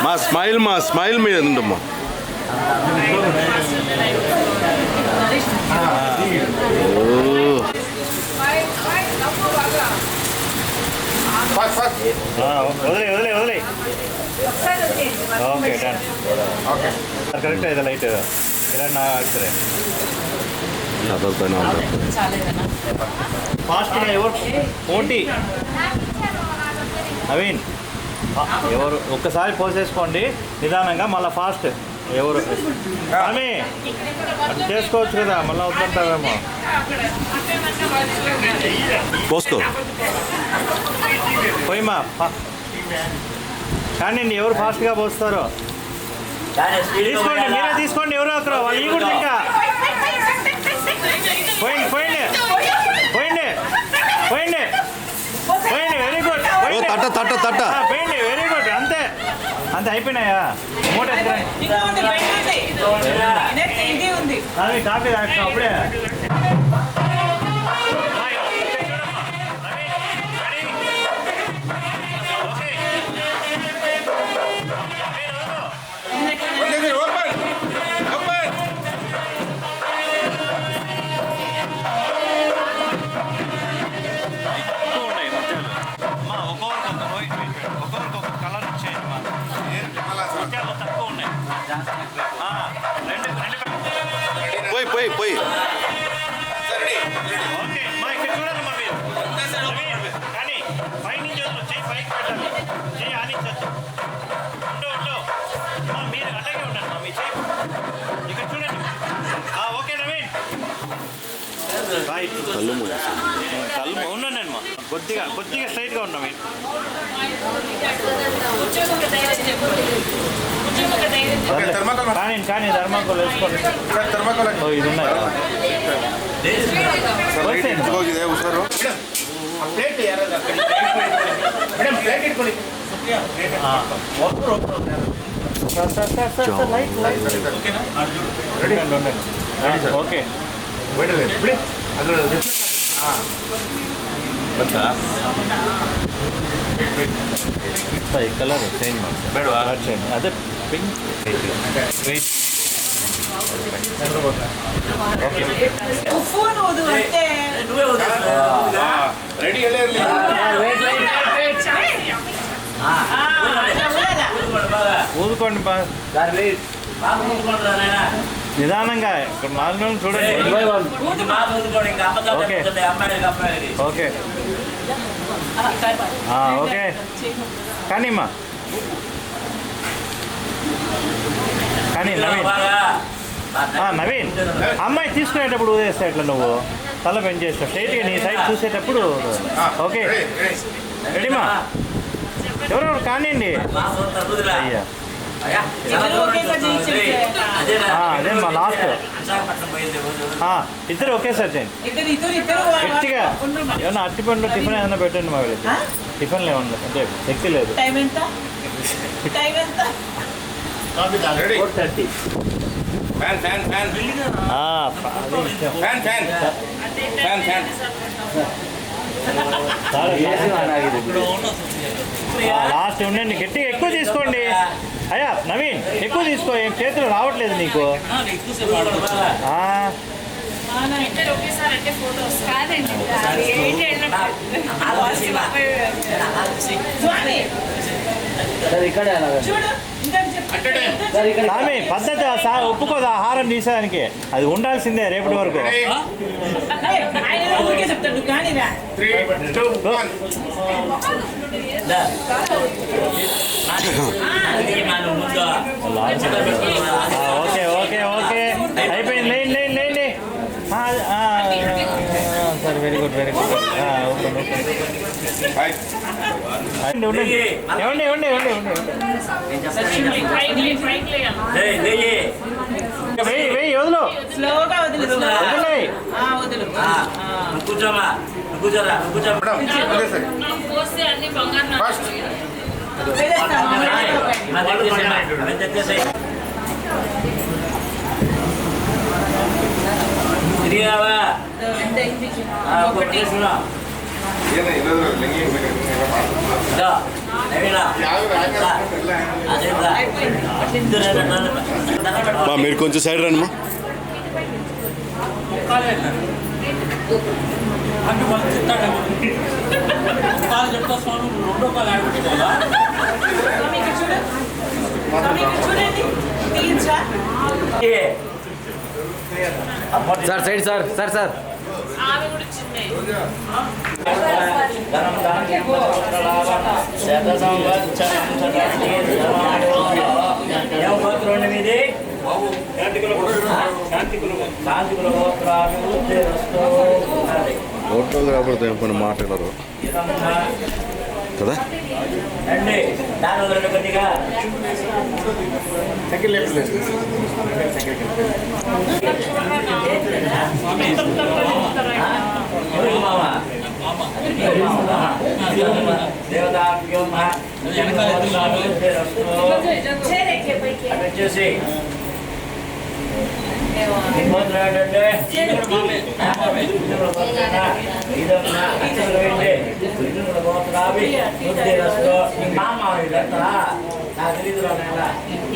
మా స్మైల్ మీద ఉండమ్మా ఫస్ట్ ఫస్ట్ వదిలే వదిలే వదిలే ఓకే డన్ ఓకే కరెక్ట్ ಇದೆ ಲೈಟ್ ಇಲ್ಲ ಆಗ್ತಾರೆ చాలేదనా ఫాస్ట్గా ఎవరు పోటీ నవీన్ ఎవరు ఒక్కసారి పోసేసుకోండి నిదానంగా మళ్ళీ ఫాస్ట్ ఎవరు ఆమె అది చేసుకోవచ్చు కదా మళ్ళీ వద్దంటావేమో పోసుకో. పోయిమా కానీ ఎవరు ఫాస్ట్గా పోస్తారో తీసుకోండి మీరే తీసుకోండి ఎవరో ఒకరు వాళ్ళు ఈ కూడా ఇంకా పోయింది పోయింది పోయింది పోయింది పోయింది వెరీ గుడ్ ఓ తట్ట తట్ట తట్ట. పోయింది వెరీ గుడ్ అంతే అంతే అయిపోయినాయా మూట ఇది ఉంది కాఫీ తాగుతాం అప్పుడే ఓపెన్ ఓపెన్ ఎక్కువ ఉన్నాయి ముత్యాలు అమ్మా ఒక్కొక్కరికి కలర్ ఇచ్చేయండి మా ముత్యాలు తక్కువ ఉన్నాయి రెండు పోయి పోయి పోయి. ఓకే మా ఇక్కడ చూడండి మా మీరు కానీ పై నుంచి వద్దు చెయ్యి పైకి పెట్టాలి చెయ్యి ఆనించద్దు ఉండు మా మీరు అలాగే ఉండండి మా మీ చెయ్యి ఇక్కడ చూడండి ఓకే నవీన్ రైట్ కళ్ళు ఉండండి మా కొద్దిగా కొద్దిగా స్ట్రైట్గా ఉన్నాం మీరు ఓకే థర్మాకోల్ కానీ ధర్మాకోలు వేసుకోండి ಸರ್ థర్మాకోల్ ఓ ఇది ఉన్నాయి ಹೋಗಿದೆ ಹುಷಾರು ಪ್ಲೇಟ್ ಯಾರಾದ್ರೂ ಮೇಡಮ್ ಪ್ಲೇಟ್ ಇಟ್ಕೊಳ್ಳಿ సార్ లైట్ లైట్ ఓకే ಬಿಡಿ ಅದ್ರ ಕಲರ್ ಚೇಂಜ್ ಮಾಡಿ ಬೇಡ ಚೇಂಜ್ ಅದೇ ಪಿಂಕ್ ఫోన్ వద్దు అంటే ರೆಡಿ ಎಲ್ಲೇ ಇರಲಿ ఊదుకోండి నిదానంగా ఇక్కడ నాలుగు చూడండి ఓకే ఓకే ఓకే కానీమ్మా కానీ నవీన్ అమ్మాయి తీసుకునేటప్పుడు ఊదేస్తా ఇట్లా నువ్వు తల పెంచేస్తావు స్ట్రైట్గా నీ సైడ్ చూసేటప్పుడు ఓకే రెడీమా ఎవరెవరు కానివ్వండి అయ్యా అదే మా లాస్ట్ ఇద్దరు ఒకేసారి చేయండి గట్టిగా ఏమన్నా అట్టి పండ్లు టిఫిన్ ఏదైనా పెట్టండి మా వీళ్ళకి టిఫిన్లు ఏమన్నా అంటే శక్తి లేదు టైం ఎంత టైం ఎంత 4:30 fan fan fan fan fan fan fan last ఉండండి గట్టిగా ఎక్కువ తీసుకోండి అయ్యా నవీన్ ఎక్కువ తీసుకో ఏం చేతులు రావట్లేదు నీకు స్వామి పద్ధతి సార్ ఒప్పుకోదు ఆహారం తీసేదానికి అది ఉండాల్సిందే రేపటి వరకు 3, 2, 1 ఓకే ఓకే ఓకే అయిపోయింది లేండి లేండి లేండి సరే వెరీ గుడ్ వెరీ గుడ్ ఉండండి ఏమండి ఏమండి ఏమండి వెయ్యి వెయ్యి వదులు స్లోగా వదిలి వదిలేయ్ వదిలు కూర్చోమా కూర్చోరా కూర్చో ಮೇಡಮ್ ಅದೇ ಸರಿ ಫಸ್ಟ್ తిరిగావా ಏನೇ ಇರೋದು ಲಿಂಗಿ మీరు కొంచెం సైడ్ రండి మా. అంటే వాళ్ళు చెప్తాడండి వాళ్ళు చెప్తా స్వామి 2 రూపాయలు ఆడిపెట్టుకోవాలా స్వామి ఇక్కడ చూడండి స్వామి ఇక్కడ చూడండి తీయించా sir side sir sir sir ఆమె కూడా చిన్నది ఫోటోగ్రాఫర్తో కొన్ని మాట్లాడరు కదా. రండి దాని వదలండి కొద్దిగా వచ్చేసి నాకు తెలీదు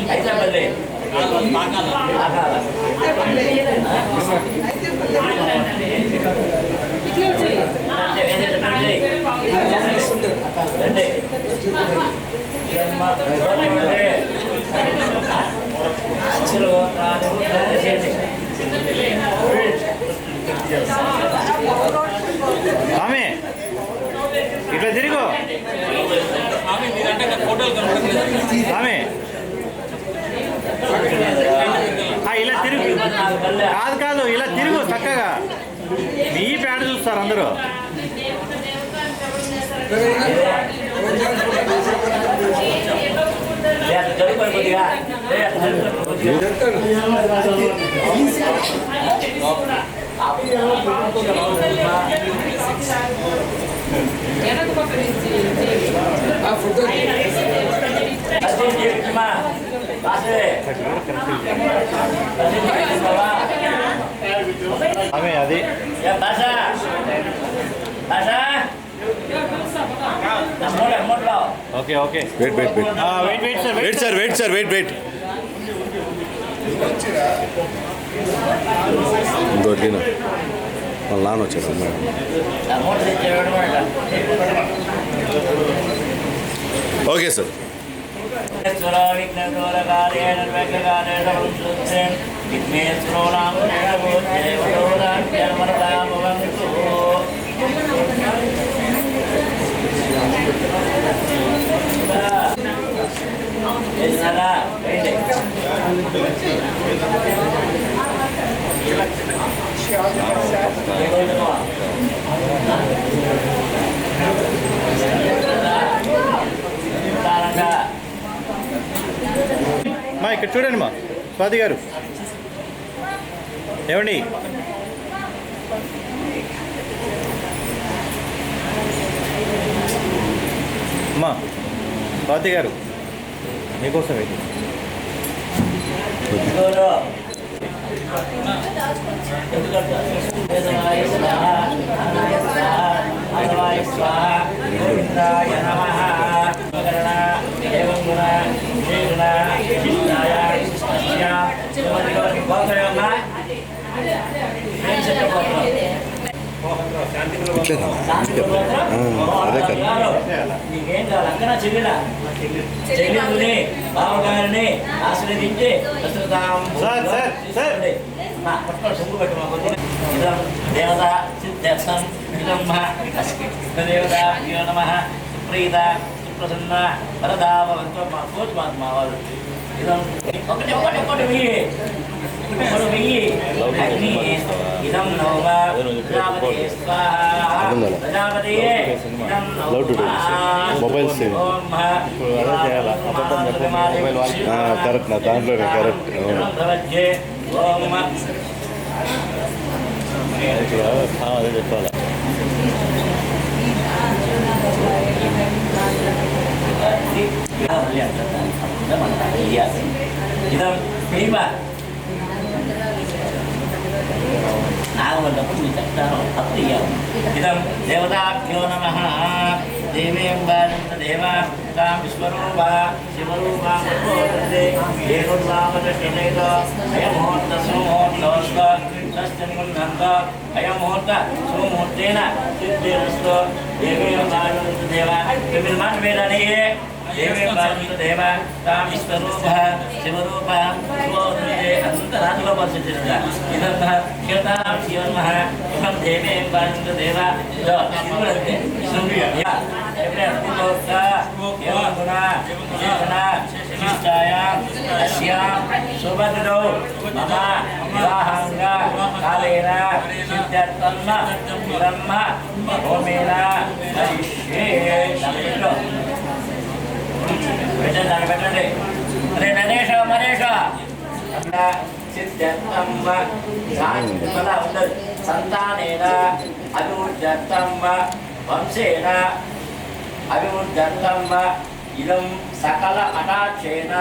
అయితే మళ్ళీ స్వామి ఇట్లా తిరుగు స్వామి మీరంటే ఫోటోలు కనపడలేదు స్వామి ఇలా తిరుగు కాదు కాదు ఇలా తిరుగు చక్కగా మీ పేడ చూస్తారు అందరూ అది okay okay wait wait wait wait sir wait sir wait sir wait wait దొడ్డిన వాళ్ళ నాన్న వచ్చాడు ఓకే సార్. మా ఇక్కడ చూడండి మా స్వాతి గారు ఏమండి అమ్మా స్వాతి గారు మీకోసం ఇది అదే కదా నీకేం కావాలి అంకనా చెల్లెల్ని బావగారిని ఆశీర్వదించి పట్టుకోండి సొంగు పెట్టి మా కొద్దిగా ఇదం దేవత సిద్ధం ఇదం దేవత యో నమ సుప్రీత సుప్రసన్న వరదావంతో మా కోచ్ మా వాళ్ళు ఇదం ఒకటి ఒకటి ఒకటి వెయ్యి ఒకటి వెయ్యి అగ్ని ఇదం నవ ప్రజాపతి స్వాహా ప్రజాపతి ఇదం మొబైల్ సేవ్ కరెక్ట్ నా దాంట్లోనే కరెక్ట్ అదే చెప్పాలి ఇదం నాగవల్లప్పుడు మీ చెప్తాను అప్పుడు ఇయ్యాలి ఇదం దేవతాభ్యో నమ దేవీం బాలంత దేవా తాం విశ్వరూప శివరూప దేవోర్వామదృష్టినేతో అయమోర్త సమోర్తోస్వ సస్తం భవంతో అయం ముహూర్త సుముహూర్తేన సిద్ధిరస్తు దేవేం భాగవంతు దేవ మీరు మాట వేరని దేవేం భాగవంతు దేవ తాం విశ్వరూప శివరూప శివోదృజే అంత రాజులో పరిస్థితి ఇదంతా క్షేతాం శివన్మః ఇహం దేవేం భాగవంతు దేవ ఇదంతే సుభద్రో మమ వివాహాంగ కాలేన సిద్ధ్యర్థం బ్రహ్మ హోమేన హరిష్యే. పెట్టండి పెట్టండి. అరే నరేష మరేష సిద్ధ్యర్థం ఉండదు సంతానేన అభివృద్ధ్యర్థం వంశేన అభివృద్ధ్యర్థం ఇదం సకల అటాక్షేణ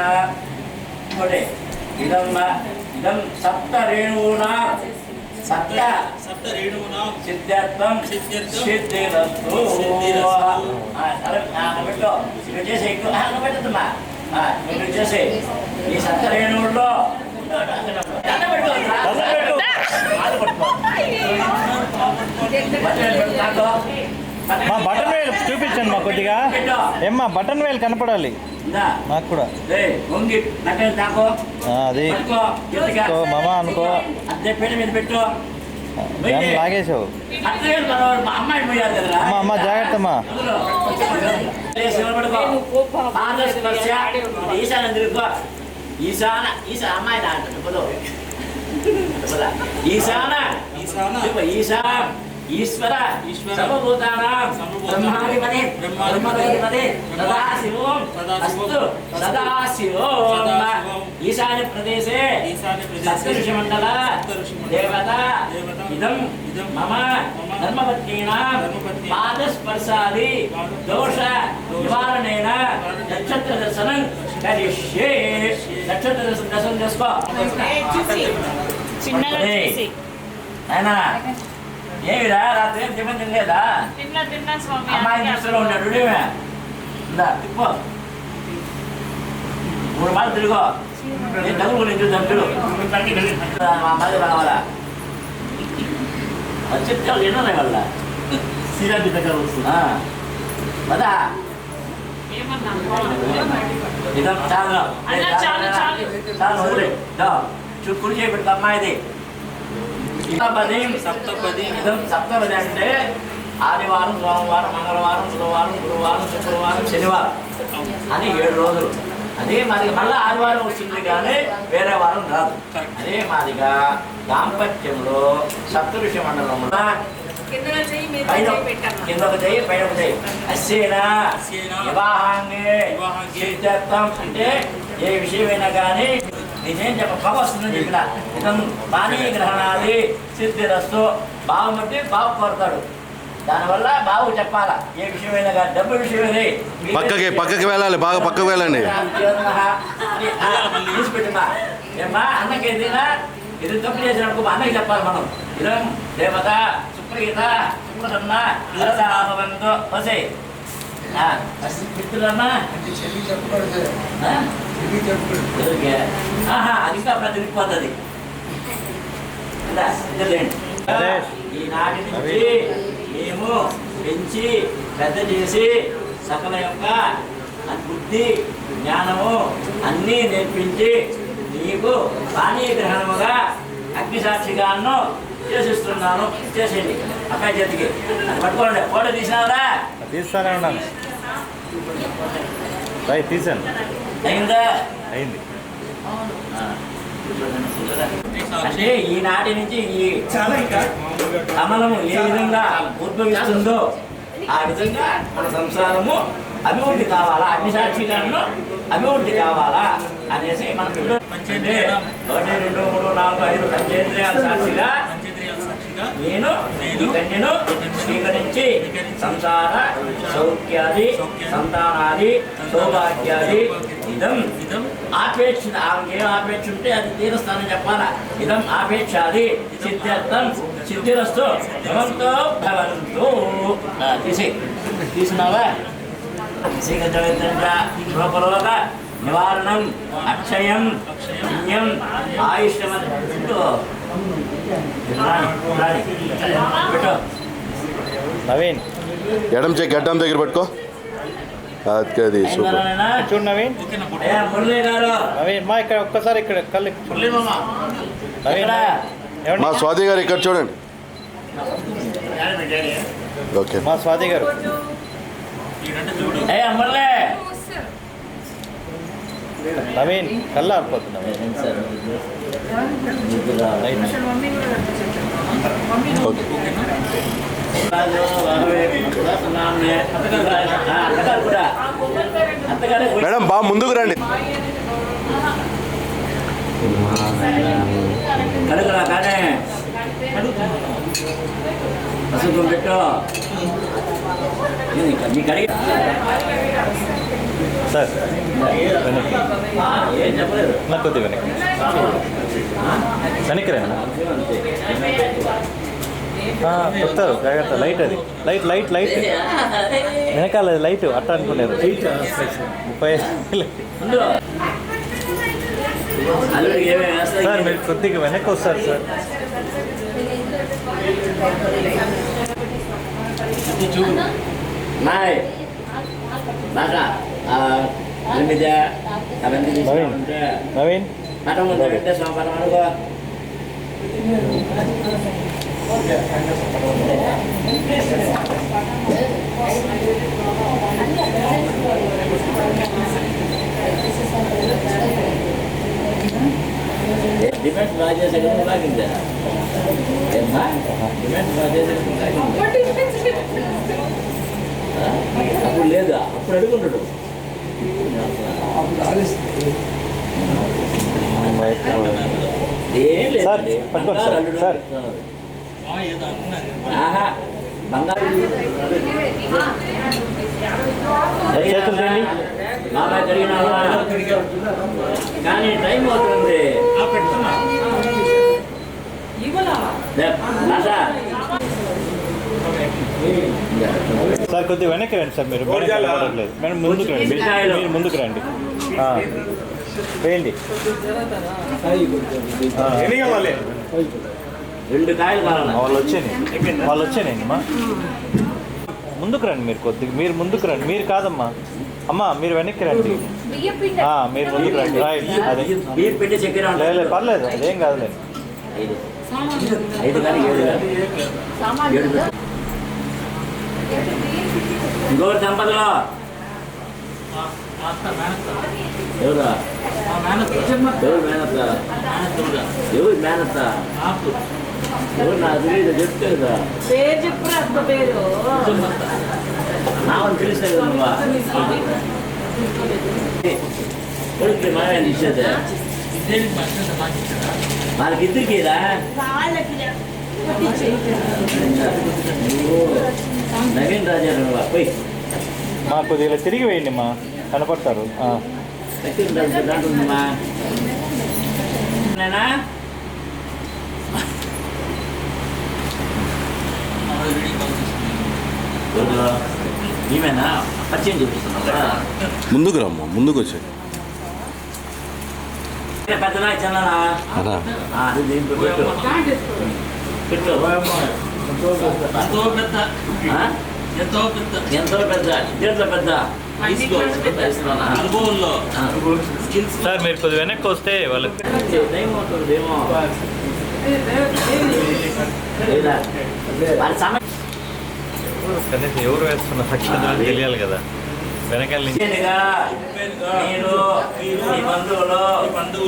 ఇదం సప్త రేణూనా సప్త రేణూనా సిద్ధ్యర్థం సిద్ధిరస్తు. పెట్టు ఇక్కడ చేసే ఎక్కువ పెట్టద్దమ్మా ఇక్కడ చేసే ఈ సప్త రేణువుల్లో మా బటన్ వేలు చూపించండి మా కొద్దిగా. ఏమ్మా బటన్ వేలు కనపడాలి నాకు కూడా. అది మామ అనుకో లాగేసావు. అమ్మా అమ్మ జాగ్రత్త అమ్మా. ఈశాన అమ్మాయి ఈశాన ఈశ్వర సర్వభూతానాం బ్రహ్మాధిపతి బ్రహ్మదేవతే సదాశివం అస్తు సదాశివం. ఈశాన్య ప్రదేశే సప్తఋషిమండల దేవత ఇదం మమ ధర్మపత్నీనాం పాదస్పర్శాది దోష నివారణేన నక్షత్ర దర్శనం కరిష్యే. నక్షత్ర దర్శనం చేసుకో. అయినా ఏమిరా రాత్రి ఏం టిఫిన్ తినలేదా? తిన్నా స్వామి. అమ్మాయి దృష్టిలో ఉన్నాడు తిప్పో 3 మార్లు తిరుగో. నేను తగులు నేను చూద్దాం చూడు. మళ్ళీ రావాలా అది చెప్తే వాళ్ళు ఎన్నో వల్ల సీరాజీ దగ్గర వస్తుందా పదా ఇదం చాలు కుడి చేపెడతా అమ్మాయిది. సప్తపది ఇదం సప్తపది అంటే ఆదివారం సోమవారం మంగళవారం బుధవారం గురువారం శుక్రవారం శనివారం అని 7 రోజులు. అదే మాదిగా మళ్ళీ ఆదివారం వస్తుంది కానీ వేరే వారం రాదు. అదే మాదిగా దాంపత్యంలో సప్తఋషి మండలంలో కింద ఒక చెయ్యి పైన ఒక చెయ్యి అస్సేనా వివాహాంగే సిద్ధ్యర్థం అంటే ఏ విషయమైనా కానీ నేనేం బాగా వస్తుందని చెప్పిన ఇదం పానీ గ్రహణాది సిద్ధిరస్తు. బావు అంటే బావు కోరతాడు. దానివల్ల బావు చెప్పాలా ఏ విషయమైనా కానీ డబ్బు విషయమే పక్కకి వెళ్ళాలి. బాగా పక్కకు వెళ్ళండి. తీసుపెట్టుమా ఏమ్మా అన్నకి ఏదైనా ఇది తప్పు చేసినప్పుడు అన్నకి చెప్పాలి మనం. ఇదం దేవత సుప్రీత సుప్రసన్న భవంతో వసే మిత్రులన్నా అది ఇంకా తిరిగిపోతుంది. ఈనాటి నుంచి మేము పెంచి పెద్ద చేసి సకల యొక్క బుద్ధి జ్ఞానము అన్నీ నేర్పించి నీకు పానీయ గ్రహణముగా అగ్నిసాక్షిగాను చేసిస్తున్నాను. చేసేయండి అబ్బాయి చేతికి అది పట్టుకోండి. ఫోటో తీసినావురా? తీస్తానే ఉన్నాను. తీసాను. అయిందా? అయింది. అంటే ఈనాటి నుంచి ఈ కమలము ఏ విధంగా ఉద్భవిస్తుందో ఆ విధంగా మన సంసారము అభివృద్ధి కావాలా, అగ్నిసాక్షిగాను అభివృద్ధి కావాలా అనేసి మనం 1 2 3 4 5 పంచేంద్రియాల సాక్షిగా నేను ఈ కన్యను స్వీకరించి సంసార సౌఖ్యాది సంతానాది సౌభాగ్యాది ఇదం ఆపేక్ష ఆమెకేం ఆపేక్ష ఉంటే అది తీరుస్తానని చెప్పాలా. ఇదం ఆపేక్షాది సిద్ధ్యర్థం సిద్ధిరస్తు భవంతో భవంతు. తీసినావా? శ్రీకృష్ణ నివారణం అక్షయం పుణ్యం ఆయుష్యమంటూ నవీన్ ఎడం చెయ్యి గడ్డం దగ్గర పట్టుకో. అది సూపర్. చూడు నవీన్. మురళి గారు నవీన్ మా ఇక్కడ ఒక్కసారి ఇక్కడ కళ్ళు నవీన్ మా స్వాతి గారు ఇక్కడ చూడండి. ఓకే మా స్వాతి గారు. మురళి నవీన్ కళ్ళు ఆడిపోతుంది ఓకే మేడం బాగా ముందుకు రండి. కడుగురా కానీ పసుపు పెట్టు నీ కడిగి సార్ వెనక్కి ఏం చెప్పలేదు నాకు కొద్దిగా వెనక్కి రండి. చెప్తారు జాగ్రత్త. లైట్ అది లైట్ లైట్ లైట్ వెనకాల లైట్ అట్ట అనుకున్నారు. 35 అల్లుడికి ఏమేమి వేస్తాయి సార్ మీరు కొద్దిగా వెనక్కి వస్తారు సార్. నాయ్ బాగా ఎనిమిది అవన్నీ తీసుకుంటే నవీన్ మటం ముందు పెట్టేస్తాం పదం అనుకో డిమాండ్ బాగా చేసేది బాగిందా ఏమ్మా డిమాండ్ బాగా చేసేది అప్పుడు లేదా అప్పుడు అడుగుంటాడు ఏం సార్ లేదు పట్టుకోండి సార్. సార్ ఆహా బంగారు చేతులు రండి. బాబాయ్ జరిగినావా కానీ టైం అవుతుంది సార్ కొద్దిగా వెనక్కి రండి సార్. మీరు కనపడట్లేదు మేడం. ముందుకు రండి. మీరు ముందుకు రండి. వేయండి. రెండు కాయలు కావాలి వాళ్ళు వచ్చానండి అమ్మా. ముందుకు రండి మీరు కొద్దిగా. మీరు ముందుకు రండి. మీరు కాదమ్మా అమ్మా మీరు వెనక్కి రండి. మీరు ముందుకు రండి. రైట్ అదే బియ్యం పిండి చక్కెర లేదు పర్లేదు అదేం కాదులేదు. ఐదు కానీ ఏడు ఇంకొకటి సంపదలో ఎవరా ఎవరు మేనత్త ఎవరు మేనత్త ఎవరు నా తెలియదు చెప్తే కదా పేరు చెప్పు అక్క పేరు నావని తెలిసే కదా నువ్వా కొడుకు మామయ్య ఇచ్చేదే వాళ్ళకి ఇద్దరికిరా నవీన్ రాజా నువ్వా పోయి మా కొద్దిగా తిరిగి వేయండి మా కనపడతారు. దాంట్లోమా నేనా ఈమెనా పరిచయం చూపిస్తున్నా ముందుకు రమ్మా. ముందుకు వచ్చాయి పెద్దనా చిన్ననా అది దీంట్లో పెట్టు పెట్టు ఎంతో పెద్ద దీంట్లో పెద్ద అనుభవంలో సార్ మీరు కొద్దిగా వెనక్కి వస్తే వాళ్ళకి టైం అవుతుంది ఏమో వాళ్ళ సమయం కనీసం ఎవరు వేస్తున్న అక్షరాలు తెలియాలి కదా. వెనకాల నుంచి మీరు ఈ బంధువులు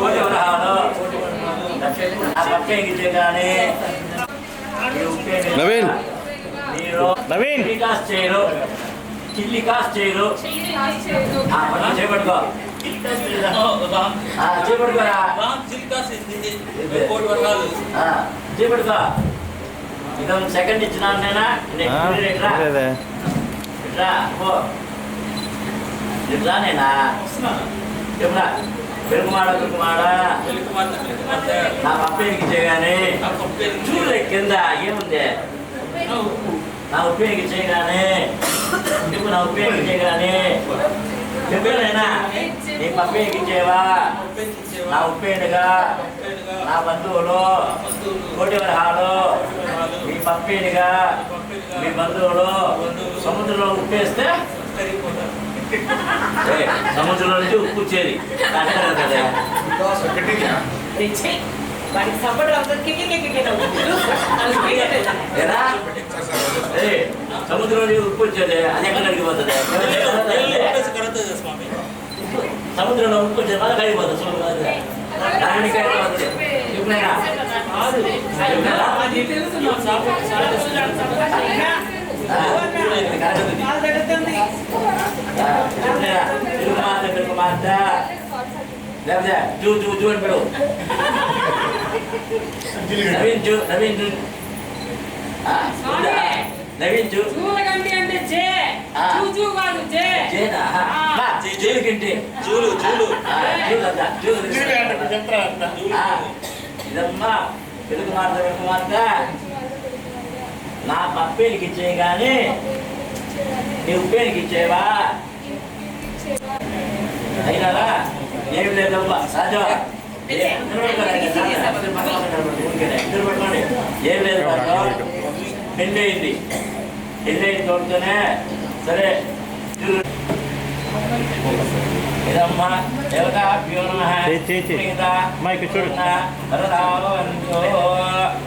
వివరాలు ఆ పక్క ఎగితే కానీ నవీన్ మీరు నవీన్ కాస్ట్ చేయరు చిల్లి కాస్ట్ చేయరు చేపట్టుకో చేపట్టుకోరా చేపట్టుకో ఇదొక సెకండ్ ఇచ్చినాను నేనా ఇట్లా ఇట్లా నేనా చెప్పురా పెరుగుమాడ నా పప్పేకి చేయగానే చూడలే కింద ఏముంది నా ఉపయోగి చేయగానే నువ్వు నా ఉపయోగి చేయగానే చెప్పేనైనా నీ పప్పేకి ఇచ్చేవా నా ఉప్పేనుగా నా బంధువులు కోటి వరహాలు మీ పప్పేనిగా మీ బంధువులు సముద్రంలో ఉప్పేస్తే సముద్రంలో నుంచి ఉప్పు వచ్చేది కదా. వాడికి సపోర్ట్ అవుతుంది ఏరా సముద్రంలో నుంచి ఉప్పు వచ్చేది అది ఎక్కడ కడిగిపోతుంది సముద్రంలో ఉప్పు వచ్చేది మళ్ళీ కడిగిపోతుంది చూ అని పెడు నవీన్ చూ ఇదమ్మా తెలుగు మాట నా పప్పేనికి ఇచ్చే కానీ నీ ఉప్పేనికి ఇచ్చేవా అయినారా ఏమి లేదమ్మా సహజ ఏం లేదు పెళ్ళయింది పెళ్ళయిన తోడుతోనే సరే ఇదమ్మా దేవతా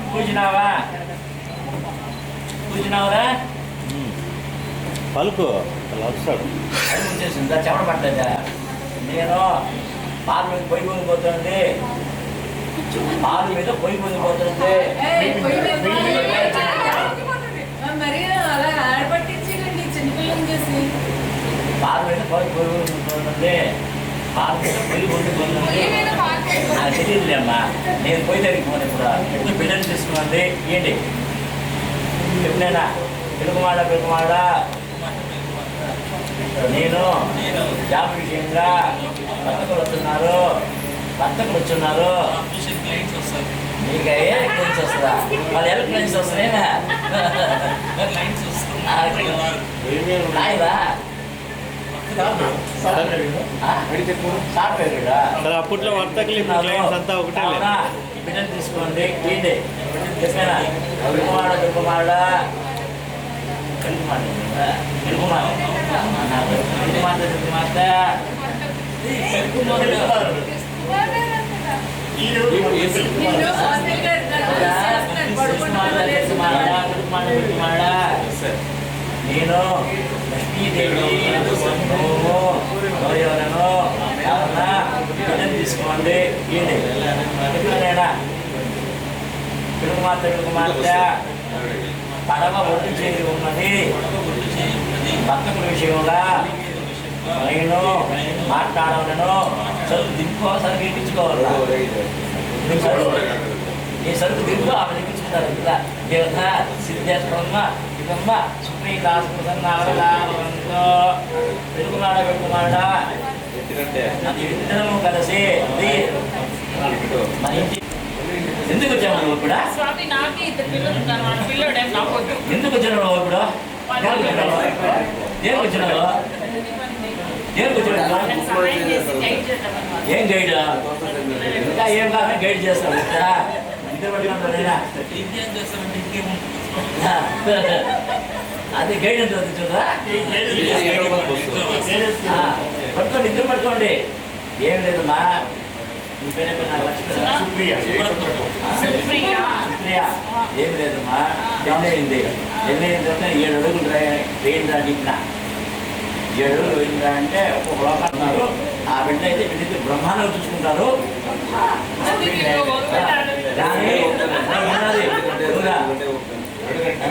పూజినావా పూజినావురా పలుకు వస్తాడు వచ్చేసిందా చెమట పట్టదా నేను పాలు మీద పొయ్యి పొంగిపోతుంది పాలు మీద పొయ్యి పొంగిపోతుంది మరి అలా ఆడపట్టించండి చిన్నపిల్లని చేసి పాలు మీద పొయ్యి పొంగిపోతుంది పాలు మీద పొయ్యి పొంగిపోతుంది నాకు తెలియదులేమ్మా నేను పొయ్యి తగ్గిపోను ఇప్పుడు బిడ్డలు తీసుకున్నాండి ఏంటి ఎప్పుడైనా పిలుకుమాడ నేను జాబ్ విషయంగా వర్తకులు వచ్చున్నారు మీకు ఏ క్లైంట్స్ వస్తుందా వాళ్ళు ఎలా క్లైంట్స్ వస్తున్నాయినా నాయదా సాఫ్ట్వేర్ అప్పట్లో వర్తకులు క్లయింట్స్ అంతా ఒకటే బిడ్డలు తీసుకోండి ఏంటి చెప్పానా పిలుకుమాడ నేను లక్ష్మీదేవి ఎవరెవరనో కావున బిడ్డలు తీసుకోండి పిలుకుమార్తె పడవ ఒడ్డు చేరి ఉన్నది భక్తుల విషయంలో నేను మాట్లాడవలను సరుకు దింపుకో సరుకు ఎక్కించుకోవాలి నీ సరుకు దింపు ఆమె ఎక్కించుకుంటారు కదా దేవత సిద్ధేశ్వరమ్మ ఇదమ్మ సుప్రీకాస్పదంతో పెరుగుమాడ అది ఇద్దరము కలిసి మన ఇంటి ఎందుకు వచ్చాము నువ్వు ఇప్పుడు స్వామి నాకే ఇద్దరు పిల్లలు ఉన్నారు వాళ్ళ పిల్లడే నాకు ఎందుకు వచ్చినావు నువ్వు ఇప్పుడు దేనికి వచ్చినావు ఏం గైడ్ ఇంకా ఏం కాదు గైడ్ చేస్తావు ఇద్దరు పట్టుకుంటా అది గైడ్ ఉంటుంది చూడా పట్టుకోండి ఇద్దరు పట్టుకోండి ఏం లేదమ్మా నీ పేరు నాకు లక్ష్మీ సుప్రియ ఏం లేదమ్మా ఎన్నైంది ఎన్నైందంటే 7 అడుగులు వేయండి అడిగిన 7 అడుగులు వేయిందా అంటే ఒక్కొక్క లోకాలు ఉన్నారు ఆ బిడ్డ అయితే బిడ్డకి బ్రహ్మాండంగా చూసుకుంటారు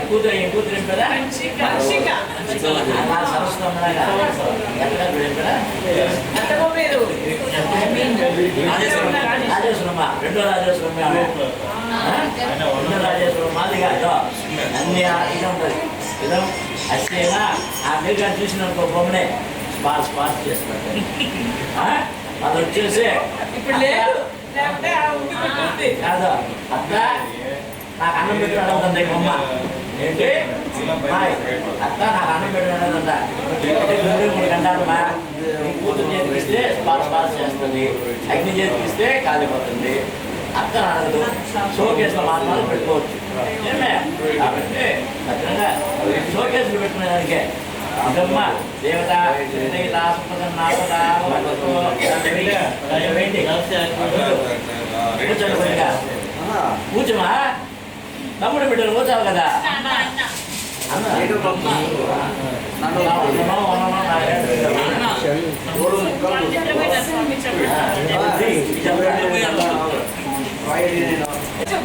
కూతురు ఏం కదా సరస్వతంగా రాజేశ్వరమ్మ రెండో రాజేశ్వరమ్మ మాదిగా అన్ని ఇది ఉంటుంది ఇదో అసేనా ఆ మీరు చూసిననుకో బొమ్మనే స్పాస్ చేస్తున్నారు అది వచ్చేసి కాదు అత్త నాకు అన్నం పెట్టి అడుగుతుంది బొమ్మ ఏంటి హాయ్ అక్క నాకు అన్నం పెట్టినదంట 3 గంటలమ్మా కూతురు చేతికిస్తే స్పార్స్ చేస్తుంది అగ్ని చేతికిస్తే కాలిపోతుంది అక్క అడగదు షోకేస్లో మాత్రం పెట్టుకోవచ్చు ఏమే కాబట్టి ఖచ్చితంగా షోకేసులు పెట్టుకునే దానికే ఇదమ్మా దేవత కూర్చోమా తమ్ముడు బిడ్డలు కూర్చోవు కదా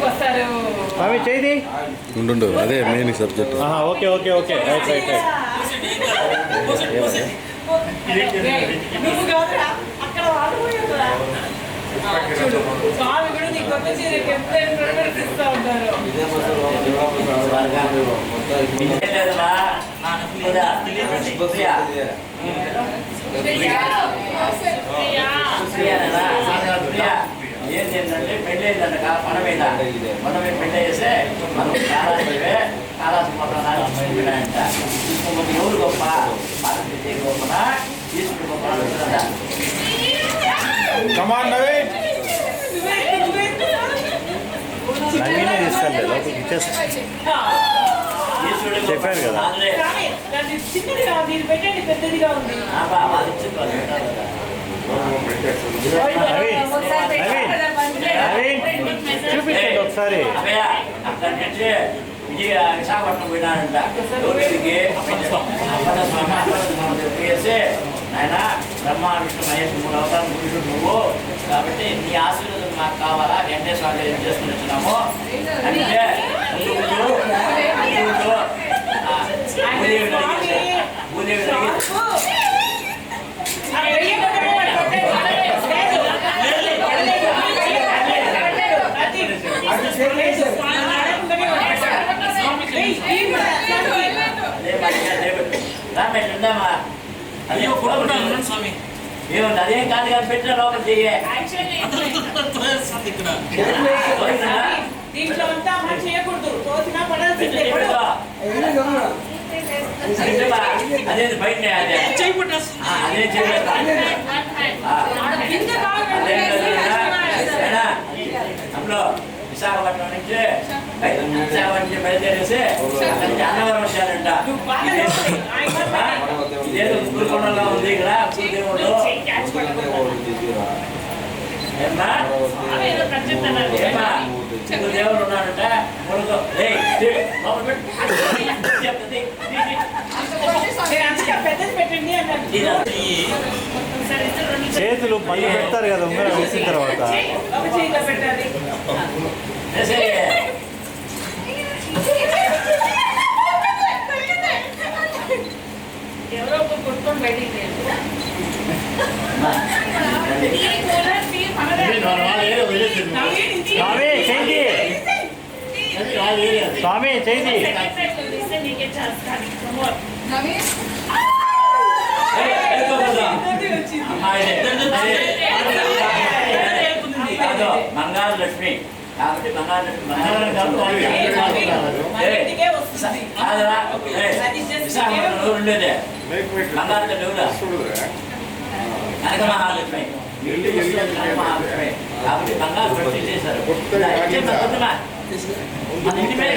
వస్తారు స్వామి చేయి ఉండు అదే main subject. Okay okay okay right right right నువ్వు కాదురా అక్కడ వాళ్ళు పోయారా చూడు స్వామి కూడా నీ కొత్త చీరకి ఎప్పుడైనా ఇస్తూ ఉంటారు ఏంటంటే పెళ్ళి అయిందంట మన మీద పెళ్ళి చేస్తే మనం కాలాసి మొత్తం ఎవరు గొప్ప గొప్పనా ఈశ్వరుడు గొప్ప కమాన్ నవీన్ నవీనే తీస్తాను లోపలికి చెప్పారు కదా. చిన్నదిగా మీరు పెట్టండి పెద్దదిగా ఉంది చూపించండి ఒకసారి. అక్కడి నుంచి విశాఖపట్నం పోయినాడంట రోడ్డుకి చేసి ఆయన బ్రహ్మ విష్ణు మహేష్ 3 అవతారం పురుషుడు నువ్వు కాబట్టి నీ ఆశీర్వాదం మాకు కావాలా వెంకటేశ్వర ఏం చేసుకుని వచ్చినాము అంటే ఉందామా అదే స్వామి ఏముంది అదేం కాదు కానీ పెట్టిన లోపల చెయ్యే దీంట్లో అంతా అమ్మ చేయకూడదు తోసినా పడాల్సిందే అదే బయట అదే అదే అందులో విశాఖపట్నం నుంచి బయలుదేరేసి అక్కడి నుంచి అన్నవరం వచ్చారంట ఇదేదో గురుకొండలో ఉంది ఇక్కడ దేవుడు ఏమ్మా దేవుడు ఉన్నాడంట పెద్దది పెట్టండి అన్నారు చేతులు మళ్ళీ పెడతారు కదా ఉంగరం వేసిన తర్వాత. ఒక చేతిలో పెట్టాలి ఎవరో ఒక కొట్టుకొని బయటికి స్వామి చేయి స్వామి చేయి బంగారు లక్ష్మి కాబట్టి బంగారు ఉండేదే బంగారు దేవుడా కనక మహాలక్ష్మి మహాలక్ష్మి కాబట్టి బంగారు భక్తి చేశారు మన ఇంటి మీద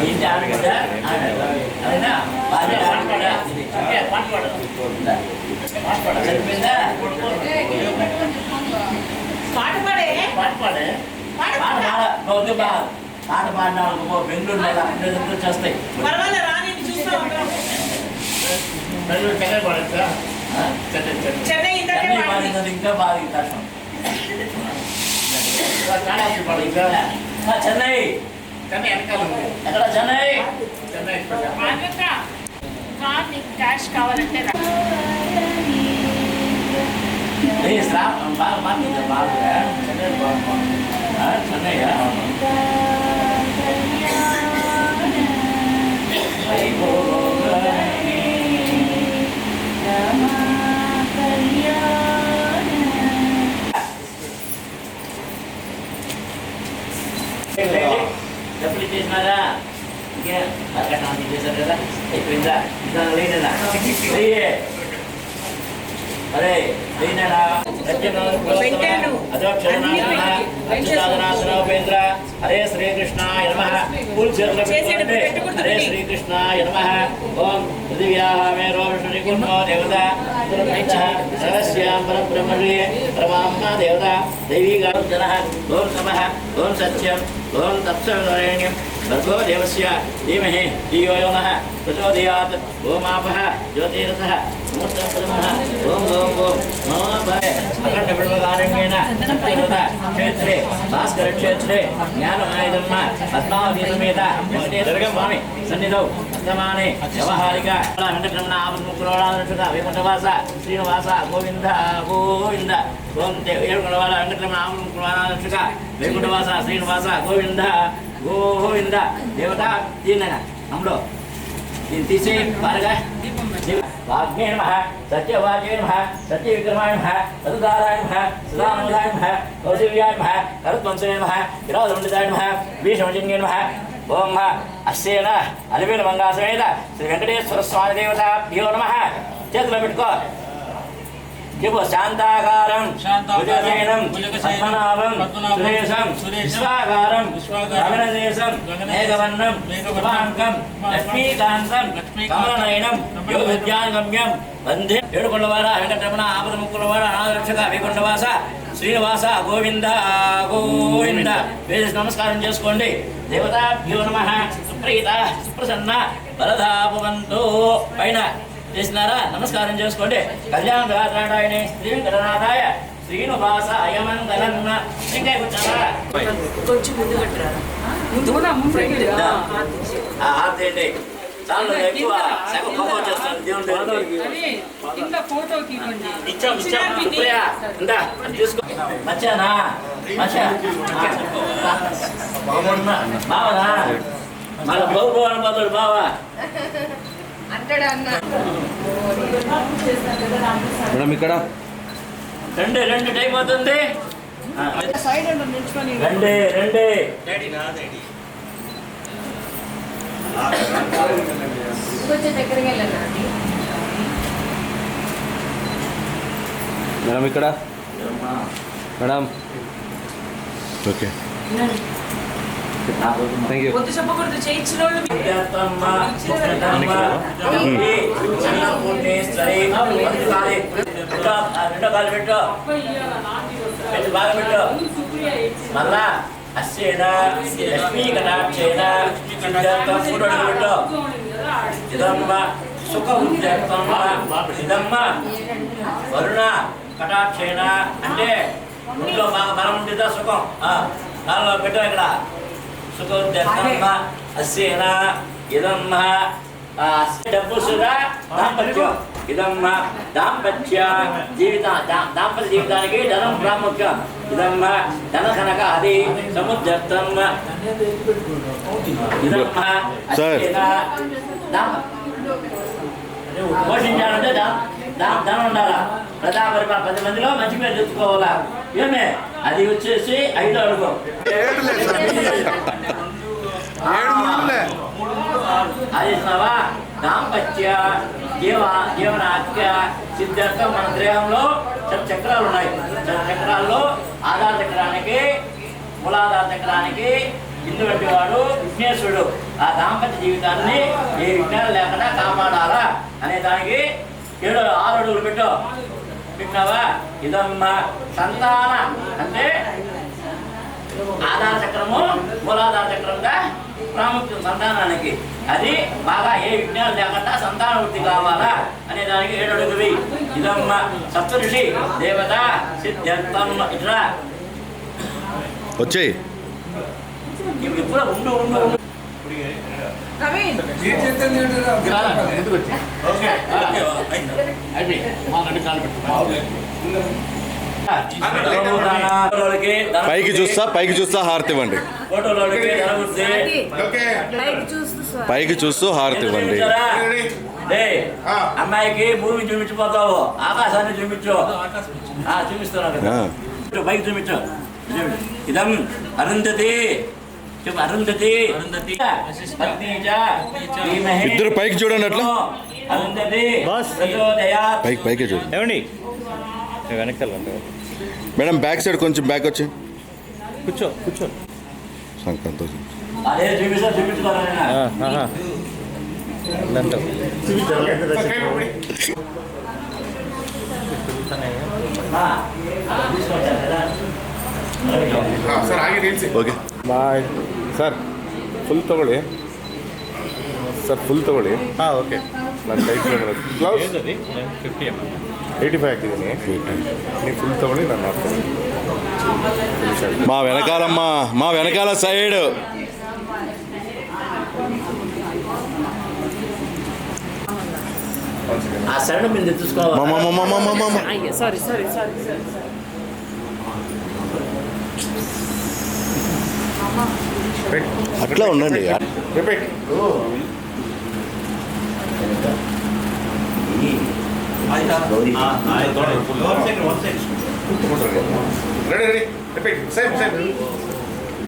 ఇంటి ఆడగడ్డ అవునా బాగా పాట సరిపోయిందా పాట పాడే పాట పాడే పాట పాడిన బెంగళూరు వచ్చేస్తాయి పర్వాలేదు రాని చూస్తా ఉంటాం బెంగళూరు చెన్నై పడచ్చా చెన్నై ఇంతకే పాడింది ఇంకా బాగా కష్టం చెన్నై చెన్నై వెనకాల ఉంది ఎక్కడ చెన్నై చెన్నై క్యాష్ కావాలంటే బాగా మాట్లాడదు బాగా చెన్నై చెన్నై డబ్బులు చేసినారా చేశారు కదా అయిపోయిందా ఇతను లేనేనా అరే లేనేనా పెట్టాను. అక్షరాధనాధనోపేంద్ర హరే శ్రీకృష్ణాయ నమః పూల్ చేతులు పెట్టుకోండి హరే శ్రీకృష్ణాయ నమః ఓం పృథివ్యాః మేరో విష్ణునికుర్మో దేవత సరస్యాం పరబ్రహ్మణే పరమాత్మ దేవత దైవీగాం జనః ఓం నమః ఓం సత్యం ఓం తత్సవితుర్వరేణ్యం భర్గో దేవస్య ధీమహి ధియో యో నః ప్రచోదయాత్ ఓమాపః జ్యోతిరసః నమః ఓం ఓం ఓం నమః అఖండ బిల్వకారణ్యేన సత్యవత క్షేత్రే భాస్కర క్షేత్రే జ్ఞానమాయధర్మ పద్మావతి సమేత వెంకటేశ్వర స్వామి సన్నిధౌ వర్తమానే వ్యవహారిక వెంకటరమణ ఆపన్ముక్రోళానుషుత వైకుంఠవాస శ్రీనివాస గోవింద గోవింద ఓం ఏడుకొండవాడ వెంకటరమణ ఆపన్ముక్రోళానుషుత వైకుంఠవాస శ్రీనివాస గోవింద గోవింద దేవత దీనిగా అమ్ముడు దీన్ని తీసి బాగా వాగ్నే నమః సత్యవాచే నమః సత్యవిక్రమాయ నమః సదుదారాయ నమః సదానందాయ నమః కౌశల్యాయ నమః కరుత్వంశే నమః విరాజమండితాయ నమః భీషమజన్యే నమః ఓం అస్యేన అలివేలు మంగా సమేత శ్రీ వెంకటేశ్వర స్వామి దేవతాభ్యో నమః చేతిలో పెట్టుకో చెప్పు శాంతాకారం భుజసేనం పద్మనాభం సురేశం విశ్వాకారం గగనదేశం మేఘవర్ణం శుభాంకం లక్ష్మీకాంతం కమలనయనం యోగవిద్యాగమ్యం వందే ఏడుకొండవాడ వెంకటరమణ ఆపదముక్కులవాడ అనాథరక్షక వైకుంఠవాస శ్రీనివాస గోవింద గోవింద వేసి నమస్కారం చేసుకోండి దేవతాభ్యో నమః సుప్రీత సుప్రసన్న బలధాపవంతో పైన చేసినారా నమస్కారం చేసుకోండి కళ్యాణ రాజాయనే శ్రీ వెంకటనాథాయ శ్రీనివాస అయమంగళన్న ఇంకా కూర్చోరా కొంచెం ముందు కట్టరా ఆర్తేంటి చాలా ఎక్కువ సగ పొగ వచ్చేస్తుంది దేవుడి ఇంకా ఫోటోకి ఇవ్వండి ఇచ్చాం సుప్రియా ఇందా అది చూసుకో మచ్చానా మచ్చా బావనా మన బాబు అనుకోతాడు బావా మేడం ఇక్కడ రెండు టైం అవుతుంది రండి కొంచెం దగ్గరికి వెళ్ళండి. మేడం ఇక్కడ మేడం ఓకే థ్యాంక్ యూ వద్దు చెప్పకూడదు చేయించిన వాళ్ళు రెండో కాలు పెట్టు బాగా పెట్టు మళ్ళా అస్యేన లక్ష్మీ కటాక్షేన ఫోటో పెట్టు ఇదమ్మ సుఖ ఉద్యమ్మ ఇదమ్మ వరుణ కటాక్షేన అంటే ఇంట్లో బాగా బలం ఉంటుందా సుఖం దానిలో పెట్టు ఇక్కడ సుఖ ఉద్యమ్మ అస్యేన ఇదమ్మ డబ్బు సుధా దాంపత్యం ఇదమ్మ దాంపత్య దాంపత్య జీవితానికి ధనం ప్రాముఖ్యం ఇదమ్మ ధన కనక అది సముద్రత్వం ఇదమ్మ పోషించాలంటే ధనం ఉండాలా ప్రజా పరిపాలన 10 మందిలో మంచి పేరు తెచ్చుకోవాలా ఏమే అది వచ్చేసి 5 అడుగు అది ఇస్తున్నావా దాంపత్య జీవనాత్య సిద్ధార్థం మన దేహంలో చక్రాలు ఉన్నాయి చక్రాల్లో ఆధార చక్రానికి మూలాధార చక్రానికి ఇందువంటి వాడు విఘ్నేశ్వరుడు ఆ దాంపత్య జీవితాన్ని ఏ విఘ్నాలు లేకుండా కాపాడాలా అనే దానికి 6 అడుగులు పెట్టినావా ఇదమ్మ సంతాన అంటే ఆధార చక్రము మూలాధార చక్రంగా ప్రాముఖ్యం సంతానానికి అది బాగా ఏ విజ్ఞానం లేకుండా సంతాన వృద్ధి కావాలా అనే దానికి 7 అడుగువి ఇదమ్మ సప్తఋషి దేవత సిద్ధార్థం ఇట్లా వచ్చేయి ఇప్పుడు ఉండు పైకి చూస్తా హారతి ఇవ్వండి పైకి చూస్తూ హారతి ఇవ్వండి అమ్మాయికి భూమి చూపించిపోతావు ఆకాశాన్ని చూపించు చూపిస్తున్నావు పైకి చూపించు ఇదం అరుంధతి అరుంధతి పత్ని చ ధీమహి ఇద్దరు పైకి చూడండి అట్లా. అరుంధతి బాస్. ప్రచోదయాత్. పైకే చూడండి. ఏమండి వెనక్కి వెళ్ళండి. మేడం బ్యాక్ సైడ్ కొంచెం బ్యాక్ వచ్చి కూర్చో కూర్చో. సంక్రాంతి అదే చూపించుకోవాలన్నా ಓಕೆ ಬಾಯ್ ಸರ್ ಫುಲ್ ತಗೊಳ್ಳಿ ಸರ್ ಫುಲ್ ತಗೊಳ್ಳಿ ಹಾಂ ಓಕೆ. ನಾನು ಟೈಪ್ ಗ್ಲೌಸ್ ఏంటది 50 ml 85 ಹಾಕಿದ್ದೀನಿ ನೀವು ಫುಲ್ ತಗೊಳ್ಳಿ ನಾನು ಮಾಡ್ತೀನಿ మా వెనకాలమ్మా, మా వెనకాల సైడ్. ఆ శరణం మీద తీసుకోవాలి. సారీ సారీ సారీ అట్లా ఉండండి. Repeat ready ready repeat same same